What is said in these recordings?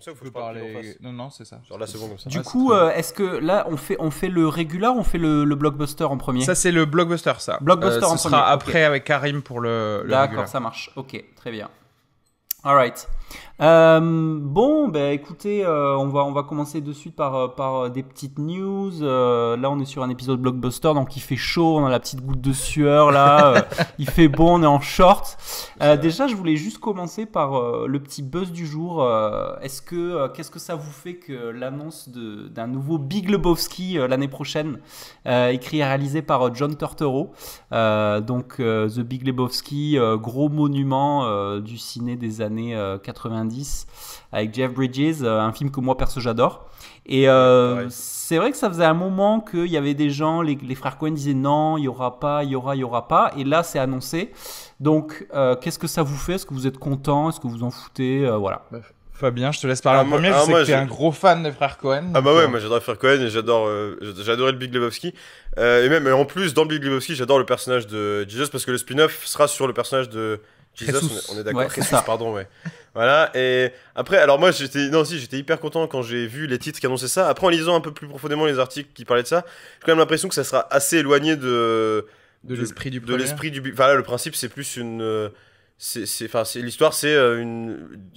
comme ça ou faut Tu que peux je parle plus en parler. face? Non, c'est ça. Genre là, c'est bon comme ça. Du Ouais, c'est coup, très bien. est-ce que là, on fait le regular ou on fait le blockbuster en premier? Ça, c'est le blockbuster, ça. Blockbuster en Ce sera premier, après avec Karim pour le D'accord, régulier. ça marche. Ok, très bien. Alright. Bon, ben écoutez, on va commencer de suite par des petites news. Là, on est sur un épisode blockbuster, donc il fait chaud, on a la petite goutte de sueur là. Il fait bon, on est en short. Déjà, je voulais juste commencer par le petit buzz du jour. Qu'est-ce que ça vous fait que l'annonce d'un nouveau Big Lebowski l'année prochaine, écrit et réalisé par John Turturro. The Big Lebowski, gros monument du ciné des années 90 avec Jeff Bridges, un film que moi perso j'adore. Et c'est vrai que ça faisait un moment qu'il y avait des gens, les frères Coen disaient non, il y aura pas. Et là c'est annoncé. Donc qu'est-ce que ça vous fait? Est-ce que vous êtes content? Est-ce que vous en foutez? Voilà. Fabien, je te laisse parler en premier. Je sais moi, que t'es un gros fan des frères Coen. Ah bah ouais, moi j'adore les frères Coen et j'ai adoré le Big Lebowski. Et même en plus, dans le Big Lebowski, j'adore le personnage de Jesus parce que le spin-off sera sur le personnage de Jesus. Jesus. On est d'accord. Ouais, c'est Jesus, ça. pardon, ouais. Voilà. Et après, alors moi j'étais hyper content quand j'ai vu les titres qui annonçaient ça. Après, en lisant un peu plus profondément les articles qui parlaient de ça, j'ai quand même l'impression que ça sera assez éloigné de l'esprit du de premier. l'esprit du. Enfin là, le principe c'est plus une. L'histoire, c'est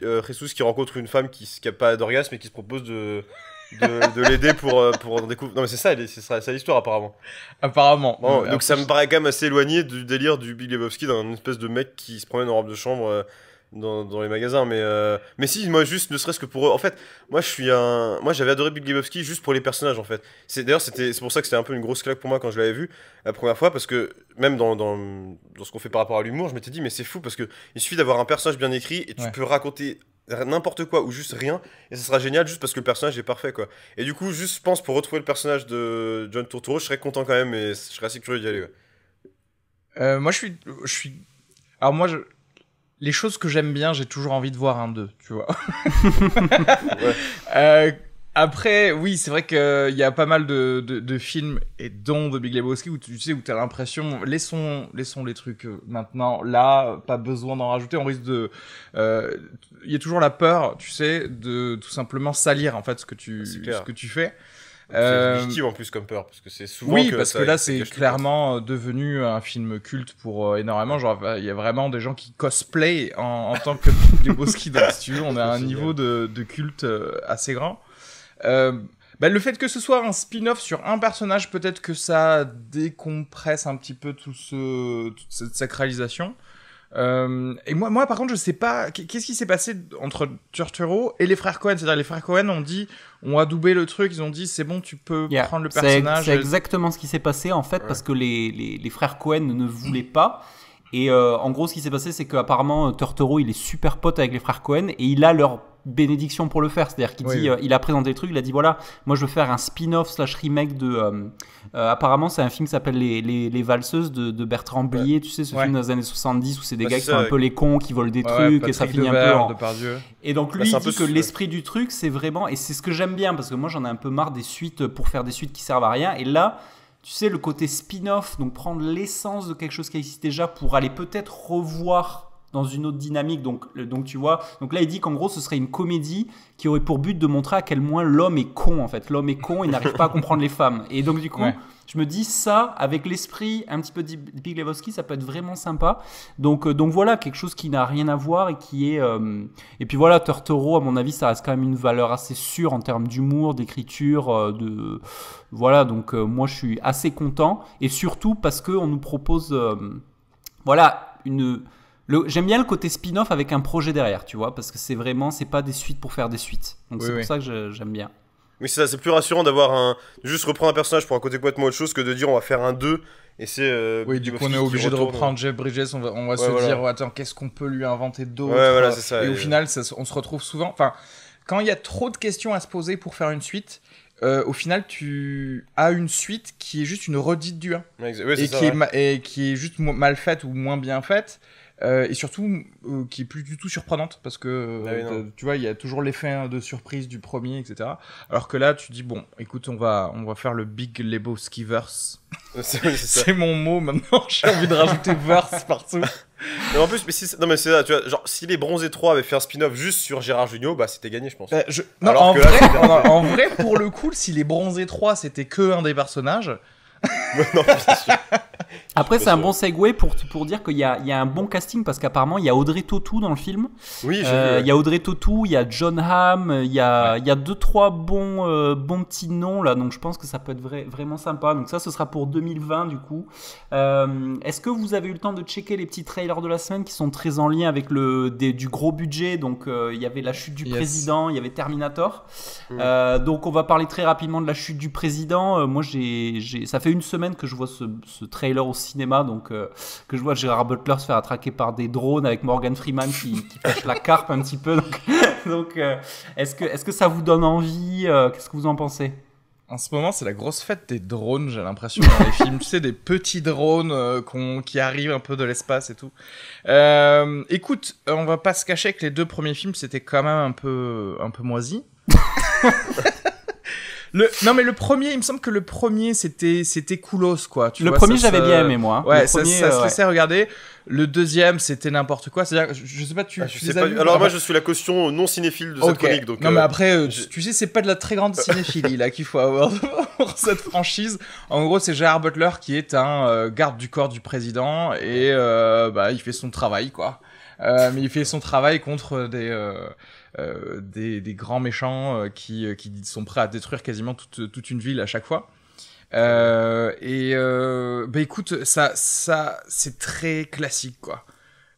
Jesus qui rencontre une femme qui a pas d'orgasme et qui se propose de l'aider pour en découvrir. Non mais c'est ça l'histoire apparemment. Apparemment. Bon, donc ça me paraît quand même assez éloigné du délire du Big Lebowski d'un espèce de mec qui se promène en robe de chambre dans les magasins. Mais si, moi juste ne serait-ce que pour eux. En fait, moi j'avais adoré Big Lebowski juste pour les personnages en fait. C'est pour ça que c'était un peu une grosse claque pour moi quand je l'avais vu la première fois parce que même dans ce qu'on fait par rapport à l'humour, je m'étais dit mais c'est fou parce que il suffit d'avoir un personnage bien écrit et tu peux raconter n'importe quoi ou juste rien et ça sera génial juste parce que le personnage est parfait quoi. Et du coup juste je pense pour retrouver le personnage de John Turturro je serais content quand même et je serais assez curieux d'y aller moi je suis alors moi les choses que j'aime bien j'ai toujours envie de voir un 2 tu vois. ouais. Après, oui, c'est vrai qu'il y a pas mal de films, et dont The Big Lebowski, où tu sais, où t'as l'impression, laissons les trucs maintenant, là, pas besoin d'en rajouter, on risque de... Il y a toujours la peur, tu sais, de tout simplement salir, en fait, ce que tu fais. C'est légitime en plus comme peur, parce que c'est souvent oui, que parce ça, que là, ça c'est gâche tout, clairement devenu un film culte pour énormément. Genre, il y a vraiment des gens qui cosplay en tant que Big Lebowski. Donc, si tu veux, on a un niveau de culte assez grand. Le fait que ce soit un spin-off sur un personnage, peut-être que ça décompresse un petit peu toute cette sacralisation. Et moi, par contre, je sais pas qu'est-ce qui s'est passé entre Turturro et les frères Coen. C'est-à-dire, les frères Coen ont adoubé le truc. Ils ont dit c'est bon, tu peux prendre le personnage. C'est exactement ce qui s'est passé en fait, parce que les frères Coen ne voulaient pas. Et en gros, ce qui s'est passé, c'est qu'apparemment Turturro, il est super pote avec les frères Coen et il a leur bénédiction pour le faire. C'est-à-dire qu'il dit, il a présenté le truc, il a dit voilà, moi je veux faire un spin-off / remake de. Apparemment, c'est un film qui s'appelle Les Valseuses de Bertrand Blier. Tu sais, ce film des années 70 où c'est des gars qui sont un peu les cons, qui volent des trucs et ça finit un peu en. Et donc lui, il dit que l'esprit du truc, c'est vraiment. Et c'est ce que j'aime bien parce que moi j'en ai un peu marre des suites pour faire des suites qui servent à rien. Et là. Tu sais, le côté spin-off, donc prendre l'essence de quelque chose qui existe déjà pour aller peut-être revoir dans une autre dynamique. Donc tu vois, donc là il dit qu'en gros ce serait une comédie qui aurait pour but de montrer à quel point l'homme est con en fait. L'homme est con et n'arrive pas à comprendre les femmes. Et donc du coup, je me dis ça avec l'esprit un petit peu de Big Lebowski, ça peut être vraiment sympa. Donc voilà, quelque chose qui n'a rien à voir et qui est... Et puis voilà, Turturro, à mon avis, ça reste quand même une valeur assez sûre en termes d'humour, d'écriture, Voilà, donc moi je suis assez content. Et surtout parce qu'on nous propose... J'aime bien le côté spin-off avec un projet derrière, tu vois, parce que c'est pas des suites pour faire des suites. Donc c'est pour ça que j'aime bien. Oui, c'est ça, c'est plus rassurant juste reprendre un personnage pour un côté complètement autre chose que de dire on va faire un 2 et c'est. Oui, du coup on est obligé de reprendre Jeff Bridges, on va se dire attends, qu'est-ce qu'on peut lui inventer d'autre c'est ça. Et au final, on se retrouve souvent. Enfin, quand il y a trop de questions à se poser pour faire une suite. Au final, tu as une suite qui est juste une redite du 1 et qui est juste mal faite ou moins bien faite. Et surtout qui est plus du tout surprenante parce que tu vois il y a toujours l'effet de surprise du premier, etc. Alors que là tu dis bon écoute on va faire le Big Lebowskiverse. C'est mon mot maintenant, j'ai envie de rajouter verse partout. Mais en plus, non mais c'est ça, tu vois, genre si les Bronzés 3 avaient fait un spin-off juste sur Gérard Jugnot, bah c'était gagné, je pense. Non, Alors en que vrai, là, en vrai, pour le coup, si les Bronzés 3 c'était que un des personnages. Non, bien sûr. Après, Je c'est un suis bon segue pour dire qu'il y a un bon casting parce qu'apparemment, il y a Audrey Tautou dans le film. Oui, j'ai vu. Ouais. Il y a Audrey Tautou, il y a John Hamm, il y a 2-3 bons petits noms là, donc je pense que ça peut être vraiment sympa. Donc ça, ce sera pour 2020 du coup. Est-ce que vous avez eu le temps de checker les petits trailers de la semaine qui sont très en lien avec du gros budget? Donc il y avait la chute du président, il y avait Terminator. Donc on va parler très rapidement de la chute du président. Moi, ça fait une semaine que je vois ce trailer au cinéma, donc que je vois Gérard Butler se faire attraquer par des drones avec Morgan Freeman qui pêche la carpe un petit peu. Donc est-ce que ça vous donne envie? Qu'est-ce que vous en pensez? En ce moment, c'est la grosse fête des drones, j'ai l'impression, dans les films. Tu sais, des petits drones qui arrivent un peu de l'espace et tout. Écoute, on va pas se cacher que les 2 premiers films, c'était quand même un peu moisi. Non mais le premier, il me semble que le premier c'était coolos quoi. Le premier j'avais bien aimé moi. Ouais, ça se laissait regarder. Le deuxième c'était n'importe quoi. C'est-à-dire, je sais pas, tu les as vus? Alors moi je suis la caution non cinéphile de cette chronique. Donc, non mais après, tu sais, c'est pas de la très grande cinéphilie là qu'il faut avoir pour cette franchise. En gros, c'est Gerard Butler qui est un garde du corps du président et il fait son travail quoi. Mais il fait son travail contre des grands méchants qui sont prêts à détruire quasiment toute une ville à chaque fois. Écoute, ça c'est très classique quoi.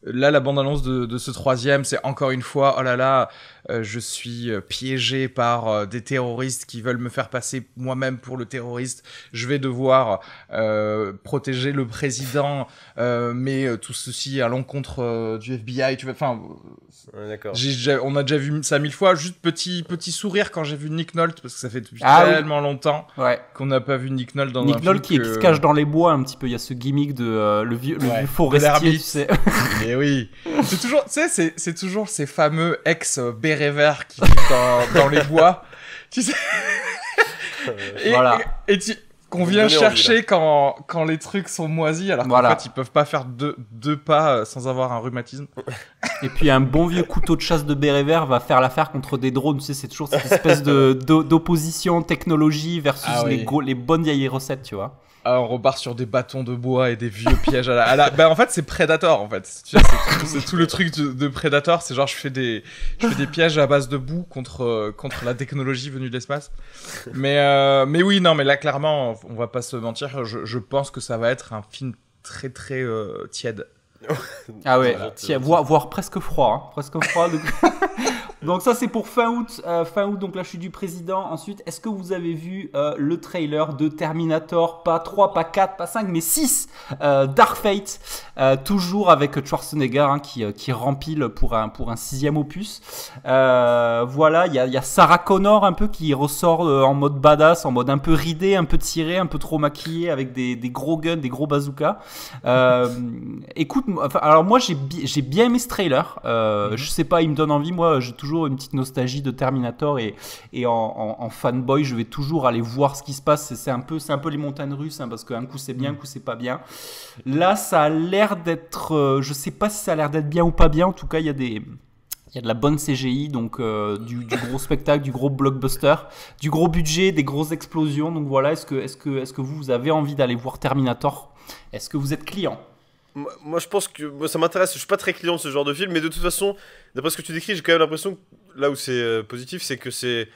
Là, la bande-annonce de ce 3e, c'est encore une fois, oh là là, je suis piégé par des terroristes qui veulent me faire passer moi-même pour le terroriste. Je vais devoir protéger le président, mais tout ceci à l'encontre du FBI. Tu vois, enfin, d'accord. On a déjà vu ça 1000 fois. Juste petit sourire quand j'ai vu Nick Nolte, parce que ça fait depuis tellement longtemps qu'on n'a pas vu Nick Nolte dans un film. Nick Nolte qui se cache dans les bois un petit peu. Il y a ce gimmick de le vieux forestier, tu sais. Et oui, c'est toujours, tu sais, c'est toujours ces fameux ex-bérets verts qui vivent dans les bois, tu sais. Voilà. Et qu'on vient chercher quand les trucs sont moisis, alors qu'en fait ils peuvent pas faire deux pas sans avoir un rhumatisme. Et puis un bon vieux couteau de chasse de béret vert va faire l'affaire contre des drones. Tu sais, c'est toujours cette espèce d'opposition technologie versus les bonnes vieilles recettes, tu vois. Ah, on repart sur des bâtons de bois et des vieux pièges Ben, en fait, c'est Predator, en fait. Tu sais, c'est tout le truc de Predator. C'est genre, je fais des pièges à base de boue contre la technologie venue de l'espace. Mais oui, non, mais là, clairement, on va pas se mentir. Je pense que ça va être un film très, très tiède. Ah ouais, voire presque froid. Presque froid. Donc ça c'est pour fin août, donc la chute du président. Ensuite, est-ce que vous avez vu le trailer de Terminator, pas 3, pas 4, pas 5, mais 6, Dark Fate, toujours avec Schwarzenegger qui rempile pour un 6e opus. Voilà, il y a Sarah Connor un peu qui ressort en mode badass, en mode un peu ridé, un peu tiré, un peu trop maquillé, avec des gros guns, des gros bazookas. Écoute, alors moi j'ai bien aimé ce trailer. Je sais pas, il me donne envie. Moi j'ai toujours une petite nostalgie de Terminator et en fanboy je vais toujours aller voir ce qui se passe. C'est un peu les montagnes russes, parce qu'un coup c'est bien, un coup c'est pas bien. Là ça a l'air d'être, je sais pas si ça a l'air d'être bien ou pas bien. En tout cas il y a de la bonne CGI, donc du gros spectacle, du gros blockbuster, du gros budget, des grosses explosions. Donc voilà, est-ce que vous avez envie d'aller voir Terminator? Est-ce que vous êtes client? Moi je pense que ça m'intéresse, je suis pas très client de ce genre de film, mais de toute façon, d'après ce que tu décris, j'ai quand même l'impression que là où c'est positif, c'est que c'est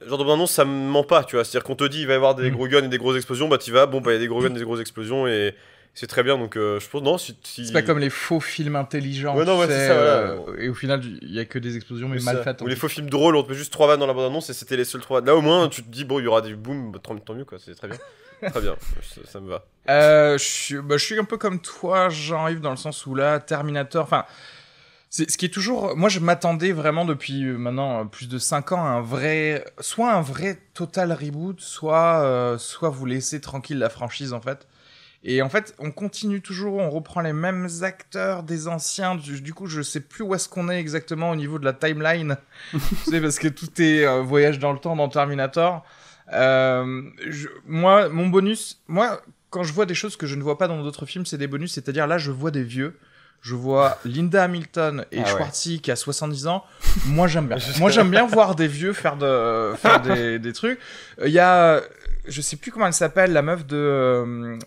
genre de bande-annonce, ça me ment pas, tu vois. C'est-à-dire qu'on te dit il va y avoir des gros guns et des grosses explosions, bah t'y vas, bon bah il y a des gros guns et des grosses explosions et c'est très bien, donc je pense non si... C'est pas comme les faux films intelligents, c'est ça, voilà. Et au final il y a que des explosions mais mal faites. Ou les faux films drôles, on te met juste 3 vannes dans la bande-annonce et c'était les seuls 3 vannes. Là au moins tu te dis bon il y aura des booms, tant mieux quoi, c'est très bien. Très bien, ça me va. Je suis un peu comme toi, Jean-Yves, dans le sens où là, Terminator, enfin, ce qui est toujours... Moi, je m'attendais vraiment depuis maintenant plus de 5 ans à soit un vrai total reboot, soit vous laissez tranquille la franchise, en fait. Et en fait, on continue toujours, on reprend les mêmes acteurs des anciens. Du coup, je sais plus où est-ce qu'on est exactement au niveau de la timeline. Tu sais, parce que tout est voyage dans le temps dans Terminator. Mon bonus, quand je vois des choses que je ne vois pas dans d'autres films, c'est des bonus, c'est-à-dire là, je vois des vieux. je vois Linda Hamilton et Ah ouais. Schwarzenegger qui a 70 ans. Moi, j'aime bien. Moi, j'aime bien voir des vieux faire des trucs. Il y a, je sais plus comment elle s'appelle, la meuf de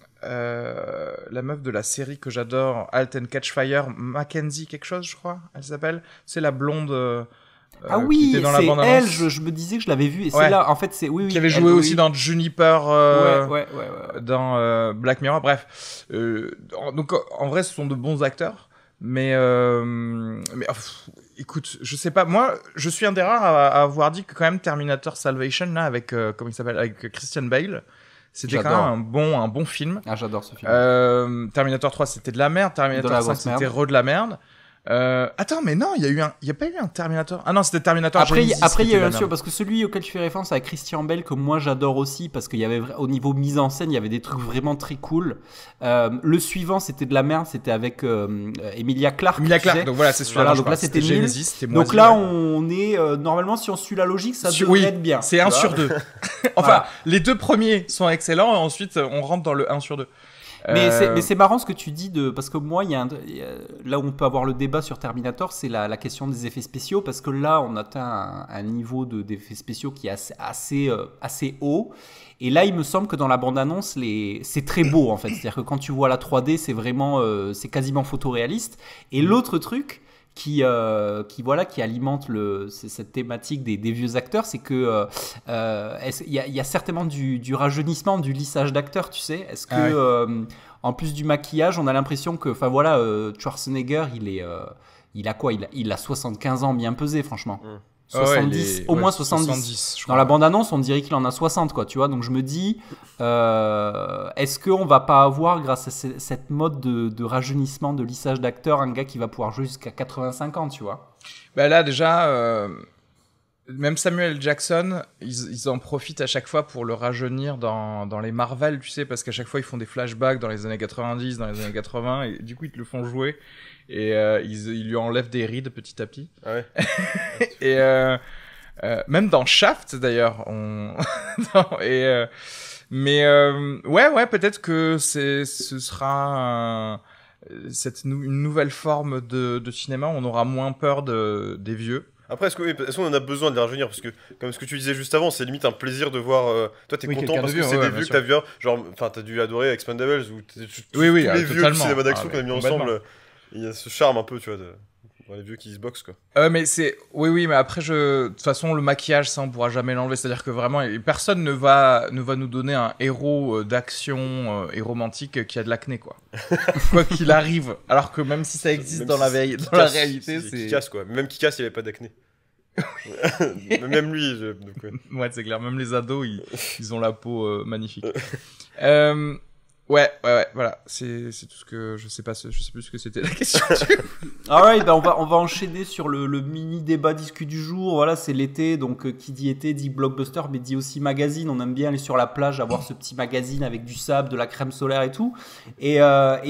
la série que j'adore, Halt and Catch Fire, Mackenzie quelque chose, je crois, elle s'appelle. C'est la blonde. Ah qui oui, était dans la c'est bande-annonce. elle, je me disais que je l'avais vue, et Ouais. c'est là, en fait, c'est, oui, Qui avait elle, joué aussi oui. dans Juniper, Ouais. dans Black Mirror, bref. Donc en vrai, ce sont de bons acteurs, mais écoute, je sais pas. Moi, je suis un des rares à avoir dit que quand même Terminator Salvation là avec comment il s'appelle, avec Christian Bale, c'était quand J'adore. même un bon film. Ah, j'adore ce film. Terminator 3 c'était de la merde, De Terminator la 5 grosse c'était merde. re de la merde. Attends, mais non, il y a pas eu un Terminator. Ah non, c'était Terminator Après, Genesis après, il y qui a eu était un de la sûr, merde. parce que celui auquel tu fais référence avec Christian Bale, que moi j'adore aussi, parce qu'il y avait, au niveau mise en scène, il y avait des trucs vraiment très cool. Le suivant, c'était de la merde, c'était avec Emilia Clarke. Emilia tu sais. Clarke, donc voilà, c'est celui-là. Voilà, dont je donc là, parle. c'était nul. Genesis, c'était Donc moisi, là, ouais. on est, normalement, si on suit la logique, ça devrait Oui, être bien. c'est tu 1 vois. sur 2. Enfin, Voilà. les deux premiers sont excellents et ensuite on rentre dans le 1 sur 2. Mais c'est marrant ce que tu dis, parce que moi, là où on peut avoir le débat sur Terminator, c'est la question des effets spéciaux, parce que là, on atteint un niveau d'effets spéciaux qui est assez haut. Et là, il me semble que dans la bande-annonce, c'est très beau, en fait. C'est-à-dire que quand tu vois la 3D, c'est vraiment, c'est quasiment photoréaliste. Et l'autre truc qui alimente cette thématique des vieux acteurs, c'est que il y a certainement du rajeunissement, du lissage d'acteurs, tu sais. Est-ce que en plus du maquillage, on a l'impression que, enfin voilà, Schwarzenegger, il a quoi, il a 75 ans bien pesé, franchement. 70, au moins 70. Je Dans crois. la bande-annonce, on dirait qu'il en a 60, quoi, tu vois. Donc je me dis, est-ce qu'on va pas avoir, grâce à cette mode de rajeunissement, de lissage d'acteurs, un gars qui va pouvoir jouer jusqu'à 85 ans, tu vois? Bah là déjà, même Samuel Jackson, ils en profitent à chaque fois pour le rajeunir dans les Marvel, tu sais, parce qu'à chaque fois ils font des flashbacks dans les années 90, dans les années 80, et du coup ils te le font jouer, et ils lui enlèvent des rides petit à petit. Ah ouais. Et même dans Shaft d'ailleurs, ouais, peut-être que ce sera une nouvelle forme de cinéma. On aura moins peur des vieux. Après, est-ce qu'on en a besoin de les rajeunir? Parce que, comme ce que tu disais juste avant, c'est limite un plaisir de voir. Toi, t'es Oui, content quelqu'un parce de que vieux, c'est ouais, des bien vieux que sûr. t'as vu. Genre, enfin, t'as dû adorer Expendables ou tous Oui, les vieux du totalement. cinéma d'action Ah, qu'on a mis mais ensemble. Il y a ce charme un peu, tu vois, dans les vieux qui se boxent, quoi. Mais oui, mais après de toute façon le maquillage, ça on pourra jamais l'enlever. C'est-à-dire que vraiment personne ne va nous donner un héros d'action et romantique qui a de l'acné, quoi. Quoi qu'il arrive. Alors que même si ça existe Même dans la réalité, Qui c'est casse, quoi. Même qui casse, il avait pas d'acné. Même lui. Donc, ouais. ouais, c'est clair. Même les ados, ils ont la peau magnifique. Ouais, voilà. C'est tout ce que je sais plus ce que c'était la question. Alright, ben on va enchaîner sur le mini débat discu du jour. Voilà, c'est l'été, donc qui dit été dit blockbuster, mais dit aussi magazine. On aime bien aller sur la plage, avoir ce petit magazine avec du sable, de la crème solaire et tout. Et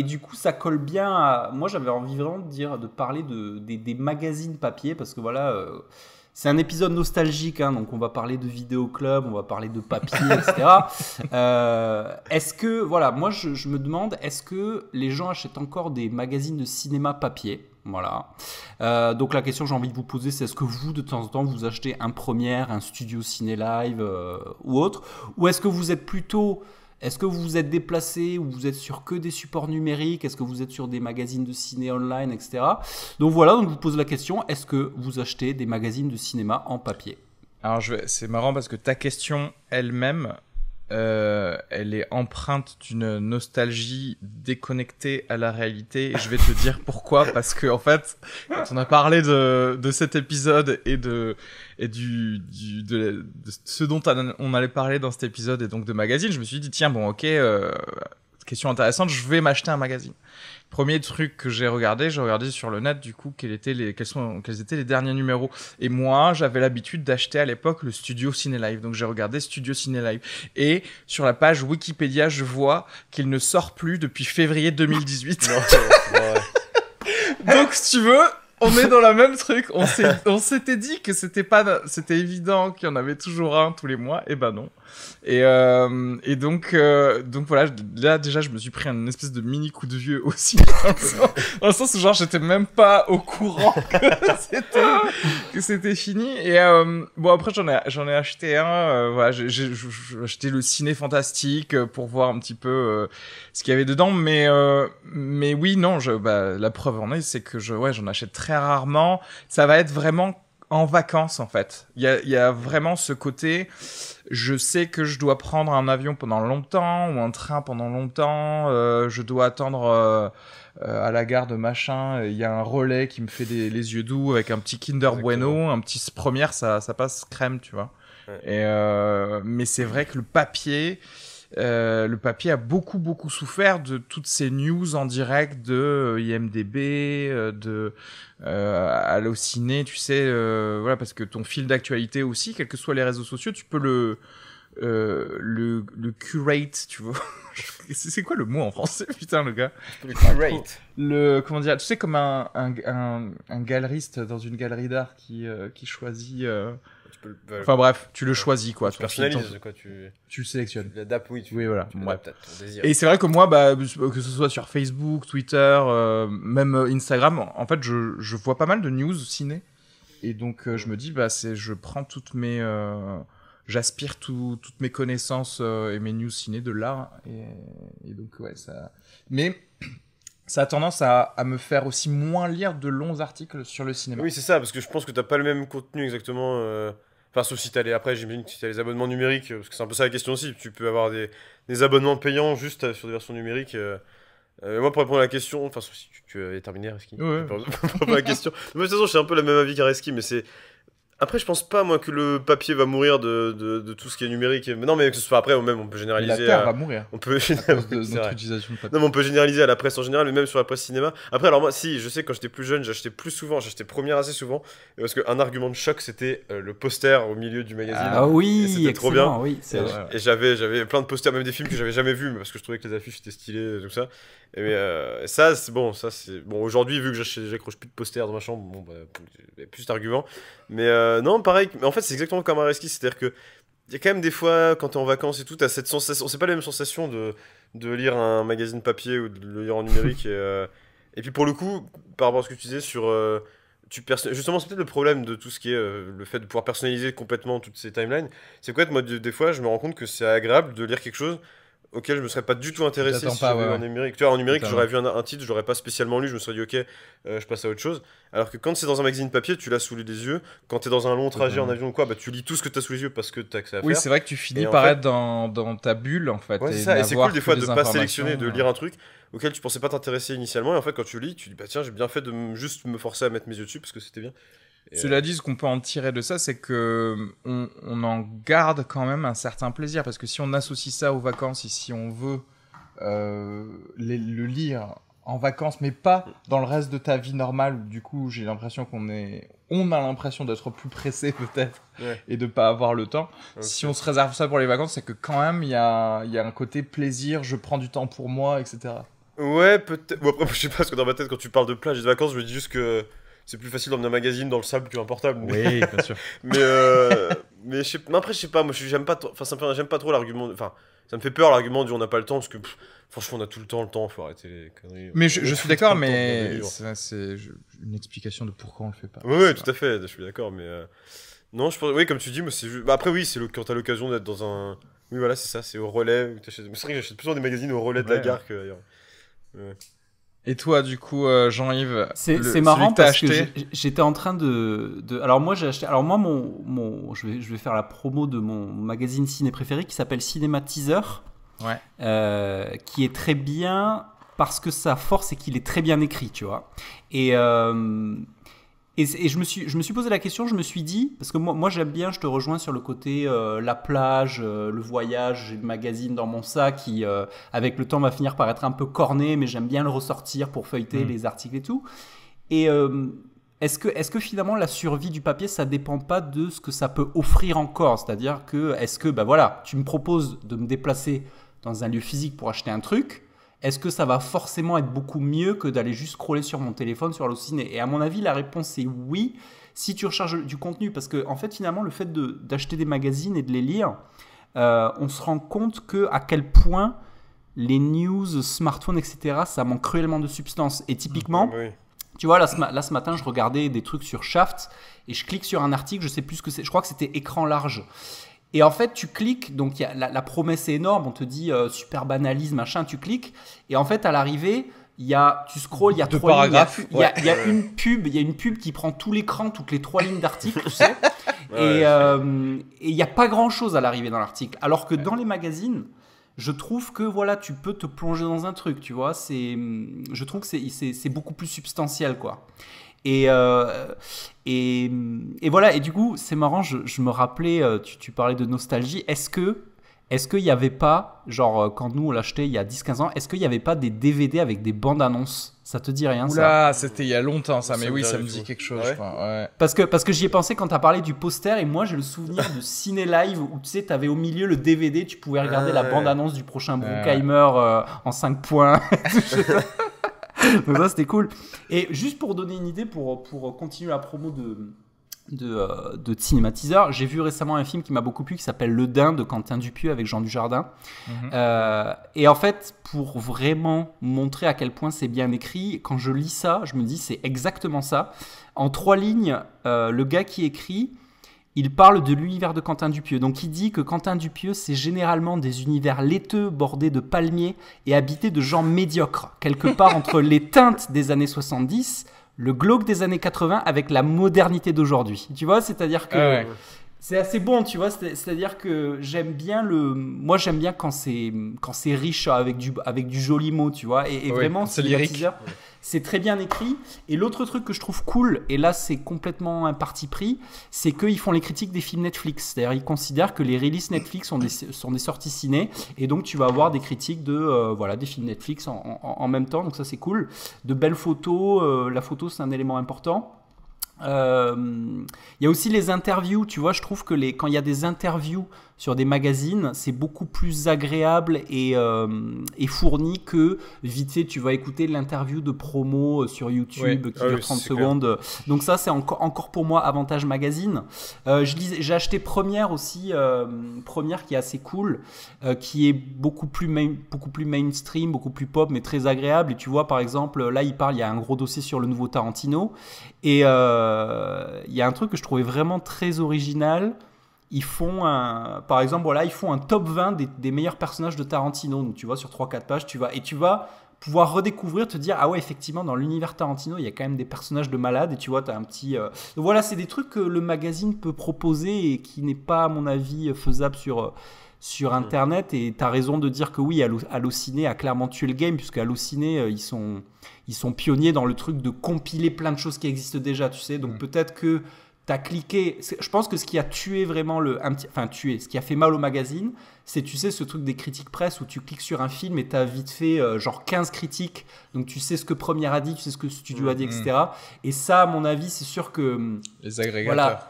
du coup, ça colle bien à... Moi, j'avais envie vraiment de parler des magazines papier, parce que voilà... c'est un épisode nostalgique, hein, donc on va parler de vidéoclub, on va parler de papier, etc. Est-ce que, voilà, moi je me demande, est-ce que les gens achètent encore des magazines de cinéma papier? Voilà. Donc la question que j'ai envie de vous poser, c'est est-ce que vous, de temps en temps, vous achetez un Première, un Studio Ciné Live ou autre? Ou est-ce que vous êtes plutôt... Est-ce que vous vous êtes déplacé ou vous êtes sur que des supports numériques? Est-ce que vous êtes sur des magazines de ciné online, etc. Donc voilà, donc je vous pose la question, est-ce que vous achetez des magazines de cinéma en papier? Alors c'est marrant parce que ta question elle-même, elle est empreinte d'une nostalgie déconnectée à la réalité, et je vais te dire pourquoi. Parce que en fait, quand on a parlé de cet épisode et de ce dont on allait parler dans cet épisode, et donc de magazine, je me suis dit tiens, bon, ok, question intéressante, je vais m'acheter un magazine. Premier truc que j'ai regardé sur le net, du coup, quels étaient les derniers numéros. Et moi, j'avais l'habitude d'acheter à l'époque le Studio Ciné Live. Donc, j'ai regardé Studio Ciné Live. Et sur la page Wikipédia, je vois qu'il ne sort plus depuis février 2018. Ouais. Donc, si tu veux, on est dans le même truc. On s'était dit que c'était évident qu'il y en avait toujours un tous les mois. Et ben non. Et donc voilà, là déjà je me suis pris un espèce de mini coup de vieux aussi dans le sens où genre j'étais même pas au courant que c'était fini. Et bon après j'en ai acheté un, voilà, j'ai acheté le Ciné Fantastique pour voir un petit peu ce qu'il y avait dedans, mais oui non, la preuve en est, c'est que j'en achète très rarement. Ça va être vraiment en vacances en fait. Il y a vraiment ce côté, je sais que je dois prendre un avion pendant longtemps ou un train pendant longtemps, je dois attendre à la gare de machin, il y a un relais qui me fait les yeux doux avec un petit Kinder Bueno, un petit première, ça passe crème, tu vois. Ouais. Et mais c'est vrai que le papier a beaucoup souffert de toutes ces news en direct de IMDb, de Allociné, tu sais, voilà, parce que ton fil d'actualité aussi, quels que soient les réseaux sociaux, tu peux le curate, tu vois. C'est quoi le mot en français, putain, le gars? Le curate. Comment dire, tu sais, comme un galeriste dans une galerie d'art qui choisit. Enfin bref, tu le choisis quoi. Tu personnalises quoi, tu le sélectionnes. Tu l'adaptes, oui. Oui, voilà. Tu l'adaptes à ton désir. Et c'est vrai que moi, que ce soit sur Facebook, Twitter, même Instagram, en fait, je vois pas mal de news ciné. Et donc, je me dis, je prends j'aspire toutes mes connaissances et mes news ciné de là. Et donc, ouais, ça. Mais ça a tendance à me faire aussi moins lire de longs articles sur le cinéma. Oui, c'est ça, parce que je pense que t'as pas le même contenu exactement. Enfin, sauf si après, j'imagine que si t'as les abonnements numériques, parce que c'est un peu ça la question aussi. Tu peux avoir des abonnements payants juste sur des versions numériques. Moi, pour répondre à la question, enfin, sauf si tu avais terminé, Reski. Ouais. Pour répondre à la question. De toute façon, j'ai un peu le même avis qu'Areski, mais c'est. Après, je pense pas, moi, que le papier va mourir de tout ce qui est numérique. Mais non, mais que ce soit après, même, on peut généraliser. La Terre va mourir. On peut à cause de notre utilisation de papier. Non, mais on peut généraliser à la presse en général, mais même sur la presse cinéma. Après, alors moi, si, je sais, quand j'étais plus jeune, j'achetais première assez souvent. Parce qu'un argument de choc, c'était le poster au milieu du magazine. Ah oui, c'était trop bien. Oui, c'est vrai. Et j'avais plein de posters, même des films que j'avais jamais vus, mais parce que je trouvais que les affiches étaient stylées et tout ça. Et ça, c'est bon. Aujourd'hui, vu que j'accroche plus de posters dans ma chambre, bon, j'ai plus d'arguments. Mais non, pareil. Mais en fait, c'est exactement comme un Reski, c'est-à-dire que il y a quand même des fois, quand t'es en vacances et tout, t'as cette sensation. C'est pas la même sensation de lire un magazine papier ou de le lire en numérique. Et puis pour le coup, par rapport à ce que tu disais sur. Justement, c'est peut-être le problème de tout ce qui est le fait de pouvoir personnaliser complètement toutes ces timelines. C'est quoi, moi, des fois, je me rends compte que c'est agréable de lire quelque chose auquel je me serais pas du tout intéressé si j'avais en numérique. Tu vois, en numérique, j'aurais vu un titre, je l'aurais pas spécialement lu, je me serais dit ok, je passe à autre chose. Alors que quand c'est dans un magazine papier, tu l'as sous les yeux. Quand t'es dans un long trajet en avion ou quoi, tu lis tout ce que t'as sous les yeux parce que t'as accès à faire. Oui, c'est vrai que tu finis par être dans ta bulle en fait. Ouais, c'est ça. Et c'est cool des fois de pas sélectionner, de lire un truc auquel tu pensais pas t'intéresser initialement. Et en fait, quand tu lis, tu dis bah tiens, j'ai bien fait de juste me forcer à mettre mes yeux dessus parce que c'était bien. Cela dit, ce qu'on peut en tirer de ça, c'est que on en garde quand même un certain plaisir parce que si on associe ça aux vacances et si on veut le lire en vacances, mais pas dans le reste de ta vie normale, où du coup j'ai l'impression on a l'impression d'être plus pressé peut-être et de pas avoir le temps. Okay. Si on se réserve ça pour les vacances, c'est que quand même il y a un côté plaisir, je prends du temps pour moi, etc. Ouais, peut-être. Bon, après, je sais pas, parce que dans ma tête, quand tu parles de plage et de vacances, je me dis juste que c'est plus facile d'emmener un magazine dans le sable qu'un portable. Oui, bien sûr. mais après, je sais pas, moi j'aime pas trop l'argument. Enfin, ça me fait peur l'argument du on n'a pas le temps, parce que franchement, on a tout le temps, faut arrêter les conneries. Mais je suis d'accord, mais c'est une explication de pourquoi on le fait pas. Oui, tout à fait, je suis d'accord, mais. Non, oui, comme tu dis, moi c'est juste. Bah, après, oui, c'est quand t'as l'occasion d'être dans un. Oui, voilà, c'est ça, c'est au relais. Mais c'est vrai que j'achète plus souvent des magazines au relais de la gare qu'ailleurs. Ouais. Et toi, du coup, Jean-Yves, c'est marrant parce que j'étais en train de. Alors moi, j'ai acheté. Alors moi, je vais faire la promo de mon magazine ciné préféré qui s'appelle Cinéma Teaser, qui est très bien parce que sa force c'est qu'il est très bien écrit, tu vois. Et je me suis posé la question, je me suis dit, parce que moi j'aime bien, je te rejoins sur le côté la plage, le voyage, j'ai le magazine dans mon sac qui, avec le temps, va finir par être un peu corné, mais j'aime bien le ressortir pour feuilleter les articles et tout. Et est-ce que finalement la survie du papier, ça dépend pas de ce que ça peut offrir encore ? C'est-à-dire que, voilà, tu me proposes de me déplacer dans un lieu physique pour acheter un truc, est-ce que ça va forcément être beaucoup mieux que d'aller juste scroller sur mon téléphone sur Allociné ? Et à mon avis, la réponse est oui, si tu recherches du contenu. Parce que, en fait, finalement, le fait d'acheter des magazines et de les lire, on se rend compte à quel point les news, smartphones, etc., ça manque cruellement de substance. Et typiquement, tu vois, là, ce matin, je regardais des trucs sur Shaft et je clique sur un article, je sais plus ce que c'est, je crois que c'était écran large. Et en fait, tu cliques, donc la promesse est énorme, on te dit super banalise, machin, tu cliques, et en fait, à l'arrivée, tu scrolls, il y a 3 lignes, il y a une pub qui prend tout l'écran, toutes les 3 lignes d'article, tu sais, et il n'y a pas grand-chose à l'arrivée dans l'article. Alors que dans les magazines, je trouve que voilà, tu peux te plonger dans un truc, tu vois, je trouve que c'est beaucoup plus substantiel, quoi. Et voilà, et du coup, c'est marrant, je me rappelais, tu parlais de nostalgie, est-ce qu'il n'y avait pas, genre quand nous on l'achetait il y a 10-15 ans, est-ce qu'il n'y avait pas des DVD avec des bandes annonces? Ça te dit rien? Oula, ça c'était il y a longtemps ça, mais oui, ça me dit quelque chose. Ouais. Je crois, ouais. Parce que j'y ai pensé quand tu as parlé du poster, et moi j'ai le souvenir de Ciné Live où tu sais, tu avais au milieu le DVD, tu pouvais regarder la bande annonce du prochain Bruckheimer en 5 points. Donc ça c'était cool. Et juste pour donner une idée, pour continuer la promo de cinématiseur, j'ai vu récemment un film qui m'a beaucoup plu qui s'appelle Le Dain de Quentin Dupieux avec Jean Dujardin. Et en fait, pour vraiment montrer à quel point c'est bien écrit, quand je lis ça, je me dis c'est exactement ça. En 3 lignes, le gars qui écrit, il parle de l'univers de Quentin Dupieux. Donc il dit que Quentin Dupieux, c'est généralement des univers laiteux bordés de palmiers et habités de gens médiocres, quelque part entre les teintes des années 70, le glauque des années 80 avec la modernité d'aujourd'hui. Tu vois, c'est-à-dire que c'est assez bon, tu vois, c'est-à-dire que moi j'aime bien quand c'est riche avec du joli mot, tu vois, et vraiment c'est lyrique. C'est très bien écrit. Et l'autre truc que je trouve cool, et là c'est complètement un parti pris, c'est qu'ils font les critiques des films Netflix. C'est-à-dire ils considèrent que les releases Netflix sont des sorties ciné, et donc tu vas avoir des critiques des films Netflix en même temps, donc ça c'est cool. De belles photos, la photo c'est un élément important. Il y a aussi les interviews, tu vois, je trouve que quand il y a des interviews sur des magazines, c'est beaucoup plus agréable et fourni que vite fait tu vas écouter l'interview de promo sur YouTube qui dure 30 secondes. Donc ça c'est encore pour moi avantage magazine. J'ai acheté Première aussi, Première qui est assez cool, qui est beaucoup plus mainstream, beaucoup plus pop mais très agréable. Et tu vois par exemple là il y a un gros dossier sur le nouveau Tarantino et il y a un truc que je trouvais vraiment très original. Ils font par exemple, voilà, ils font un top 20 des meilleurs personnages de Tarantino. Donc tu vois, sur 3-4 pages, tu vas pouvoir redécouvrir, te dire, ah ouais, effectivement, dans l'univers Tarantino, il y a quand même des personnages de malades. Et tu vois, tu as un petit... Donc voilà, c'est des trucs que le magazine peut proposer et qui n'est pas, à mon avis, faisable sur Internet. Et tu as raison de dire que oui, Allociné a clairement tué le game, puisque Allociné, ils sont pionniers dans le truc de compiler plein de choses qui existent déjà, tu sais. Donc peut-être que t'as cliqué. Je pense que ce qui a tué vraiment ce qui a fait mal au magazine, c'est, tu sais, ce truc des critiques presse où tu cliques sur un film et t'as vite fait genre 15 critiques. Donc tu sais ce que Première a dit, tu sais ce que Studio a dit, etc. Et ça, à mon avis, c'est sûr que. Les agrégateurs. Voilà.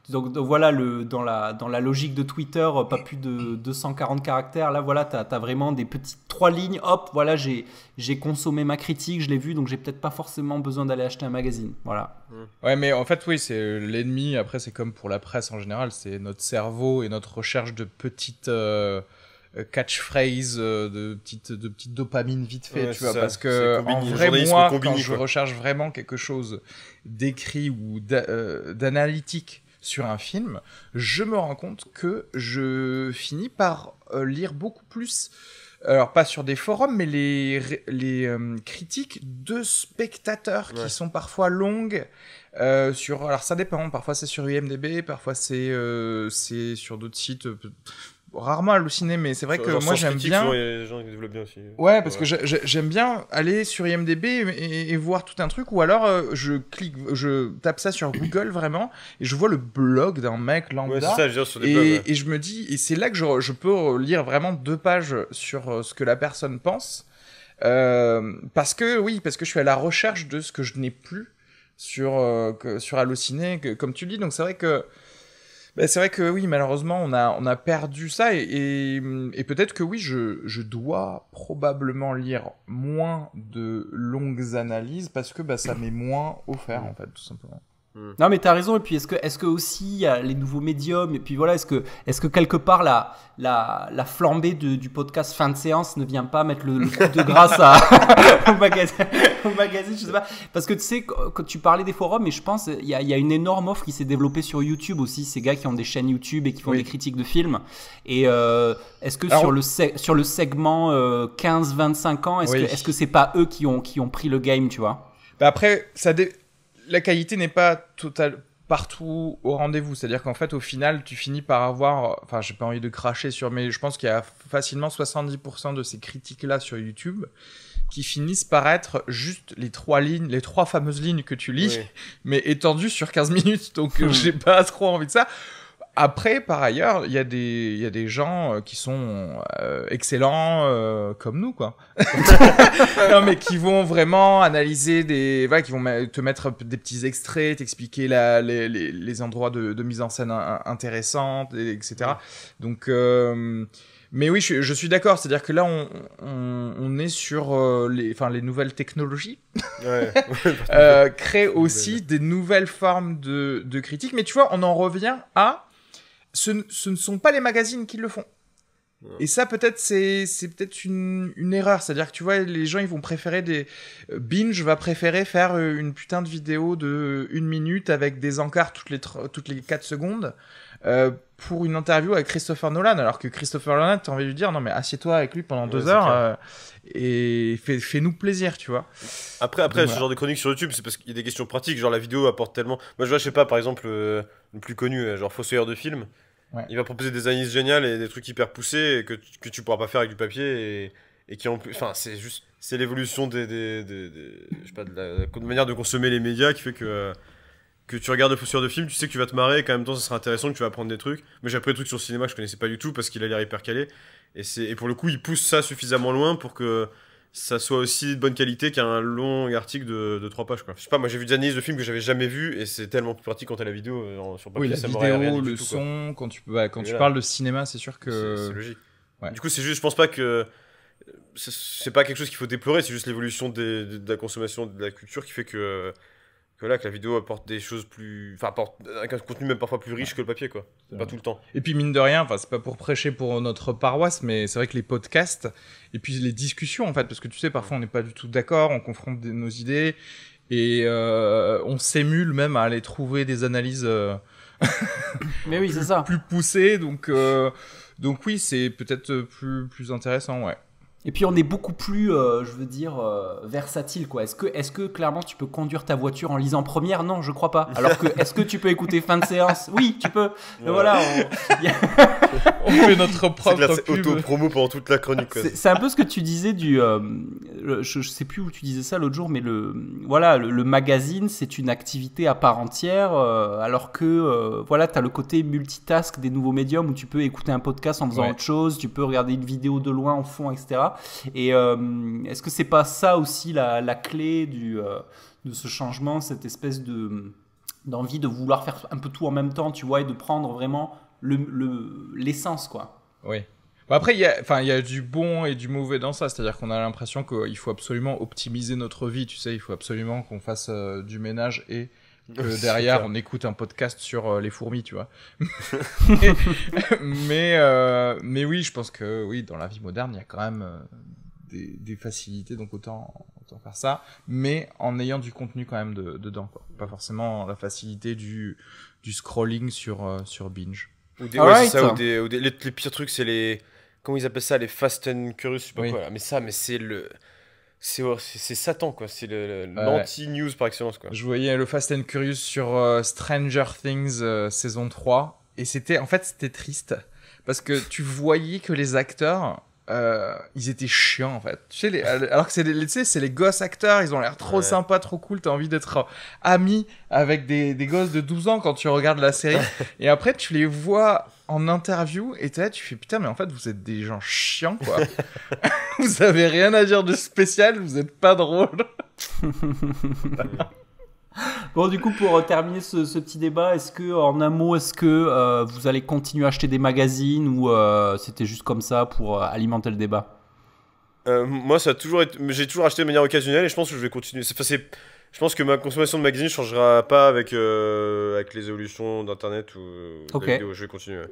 Donc voilà, dans la logique de Twitter, pas plus de 240 caractères. Là, voilà, t'as vraiment des petites 3 lignes. Hop, voilà, j'ai consommé ma critique, je l'ai vue, donc j'ai peut-être pas forcément besoin d'aller acheter un magazine. Voilà. Ouais, mais en fait, oui, c'est l'ennemi. Après, c'est comme pour la presse en général, c'est notre cerveau et notre recherche de petites catchphrases, de petites dopamines vite fait, tu vois, parce que en vrai, moi, quand je recherche vraiment quelque chose d'écrit ou d'analytique sur un film, je me rends compte que je finis par lire beaucoup plus, alors pas sur des forums, mais les critiques de spectateurs qui sont parfois longues. Alors ça dépend, parfois c'est sur IMDb, parfois c'est sur d'autres sites. Rarement Allociné, mais c'est vrai que moi j'aime bien. Les gens qui développent bien aussi. Ouais, parce que j'aime bien aller sur IMDb et voir tout un truc, ou alors je tape ça sur Google vraiment et je vois le blog d'un mec lambda. Ouais, c'est ça, je veux dire, sur des blogs, et je me dis, et c'est là que je peux lire vraiment 2 pages sur ce que la personne pense, parce que je suis à la recherche de ce que je n'ai plus sur Allociné, comme tu le dis. Donc c'est vrai que oui, malheureusement, on a perdu ça et peut-être que oui, je dois probablement lire moins de longues analyses parce que ça m'est moins offert, en fait, tout simplement. Non, mais t'as raison. Et puis, est-ce que aussi il y a les nouveaux médiums. Et puis voilà, est-ce que quelque part la flambée du podcast fin de séance ne vient pas mettre le coup de grâce au magazine, je sais pas. Parce que tu sais, quand tu parlais des forums, et je pense il y a une énorme offre qui s'est développée sur YouTube aussi. Ces gars qui ont des chaînes YouTube et qui font des critiques de films. Et est-ce que sur le segment 15-25 ans, est-ce que c'est pas eux qui ont pris le game, tu vois? Bah après, la qualité n'est pas totale partout au rendez-vous. C'est-à-dire qu'en fait, au final, tu finis par avoir... Enfin, j'ai pas envie de cracher sur... Mais je pense qu'il y a facilement 70% de ces critiques-là sur YouTube qui finissent par être juste les trois fameuses lignes que tu lis, mais étendues sur 15 minutes. Donc, j'ai pas trop envie de ça. Après, par ailleurs, il y a des gens qui sont excellents comme nous, quoi. Non, mais qui vont vraiment analyser qui vont te mettre des petits extraits, t'expliquer les endroits de mise en scène intéressantes, etc. Donc, mais oui, je suis d'accord. C'est-à-dire que là, on est sur les nouvelles technologies. Créent aussi des nouvelles formes de critiques. Mais tu vois, on en revient à ce ne sont pas les magazines qui le font. Et ça, peut-être, c'est peut-être une erreur. C'est-à-dire que tu vois, les gens, ils vont préférer Binge va préférer faire une putain de vidéo de 1 minute avec des encarts toutes les 4 secondes pour une interview avec Christopher Nolan. Alors que Christopher Nolan, t'as envie de lui dire, non mais assieds-toi avec lui pendant 2 heures et fais-nous plaisir, tu vois. Après, ce genre de chronique sur YouTube, c'est parce qu'il y a des questions pratiques. Genre, la vidéo apporte tellement. Moi, je vois, je sais pas, par exemple, le plus connu, genre Fossoyeur de film. Ouais. Il va proposer des analyses géniales et des trucs hyper poussés que tu pourras pas faire avec du papier et qui en plus, enfin c'est l'évolution je sais pas, de la manière de consommer les médias qui fait que tu regardes le Fossoyeur de film, tu sais que tu vas te marrer et qu'en même temps ça sera intéressant, que tu vas apprendre des trucs. Mais j'ai appris des trucs sur le cinéma que je connaissais pas du tout parce qu'il a l'air hyper calé et pour le coup il pousse ça suffisamment loin pour que ça soit aussi de bonne qualité qu'un long article de 3 pages, quoi. Je sais pas, moi j'ai vu des analyses de films que j'avais jamais vu et c'est tellement plus pratique quand t'as la vidéo sur papier. Oui, la ça vidéo, le son, quand tu parles de cinéma, c'est sûr que... C'est logique. Ouais. Du coup, c'est juste, je pense pas que... C'est pas quelque chose qu'il faut déplorer, c'est juste l'évolution de la consommation de la culture qui fait que la vidéo apporte des choses plus... Enfin, apporte un contenu même parfois plus riche que le papier, quoi. Pas tout le temps. Et puis, mine de rien, c'est pas pour prêcher pour notre paroisse, mais c'est vrai que les podcasts, et puis les discussions, en fait, parce que tu sais, parfois on n'est pas du tout d'accord, on confronte nos idées, et on s'émule même à aller trouver des analyses mais oui, c'est ça. Plus poussées, donc oui, c'est peut-être plus intéressant, ouais. Et puis on est beaucoup plus, je veux dire, versatile, quoi. Est-ce que clairement tu peux conduire ta voiture en lisant Première? Non, je crois pas. Alors que est-ce que tu peux écouter Fin de séance? Oui, tu peux. Ouais. Voilà. On fait notre propre pub. Auto-promo pendant toute la chronique. C'est un peu ce que tu disais je sais plus où tu disais ça l'autre jour, mais le magazine, c'est une activité à part entière, alors que t'as le côté multitask des nouveaux médiums où tu peux écouter un podcast en faisant autre chose, tu peux regarder une vidéo de loin en fond, etc. Et est-ce que c'est pas ça aussi la clé de ce changement, cette espèce d'envie de vouloir faire un peu tout en même temps, tu vois, et de prendre vraiment l'essence, quoi. Oui. Bon, après, il y a du bon et du mauvais dans ça, c'est-à-dire qu'on a l'impression qu'il faut absolument optimiser notre vie, tu sais, il faut absolument qu'on fasse du ménage et que derrière on écoute un podcast sur les fourmis, tu vois. mais oui, je pense que oui, dans la vie moderne, il y a quand même des facilités, donc autant faire ça, mais en ayant du contenu quand même dedans, quoi. Pas forcément la facilité du scrolling sur Binge. Ou les pires trucs, c'est les... Comment ils appellent ça? Les Fast and Curious, je sais pas quoi. Mais c'est Satan, quoi. C'est l'anti-news par excellence, quoi. Je voyais le Fast and Curious sur Stranger Things saison 3 et c'était triste parce que tu voyais que les acteurs ils étaient chiants, en fait. Tu sais, alors que c'est les gosses acteurs, ils ont l'air trop sympas, trop cool, t'as envie d'être ami avec des gosses de 12 ans quand tu regardes la série. Et après, tu les vois en interview et t'es là, tu fais putain, mais en fait, vous êtes des gens chiants, quoi. Vous avez rien à dire de spécial, vous êtes pas drôle. Bon, du coup, pour terminer ce petit débat, en un mot, est-ce que vous allez continuer à acheter des magazines ou c'était juste comme ça pour alimenter le débat? Moi, ça a toujours été... J'ai toujours acheté de manière occasionnelle et je pense que je vais continuer. Je pense que ma consommation de magazines changera pas avec les évolutions d'internet ou de la vidéo. Je vais continuer.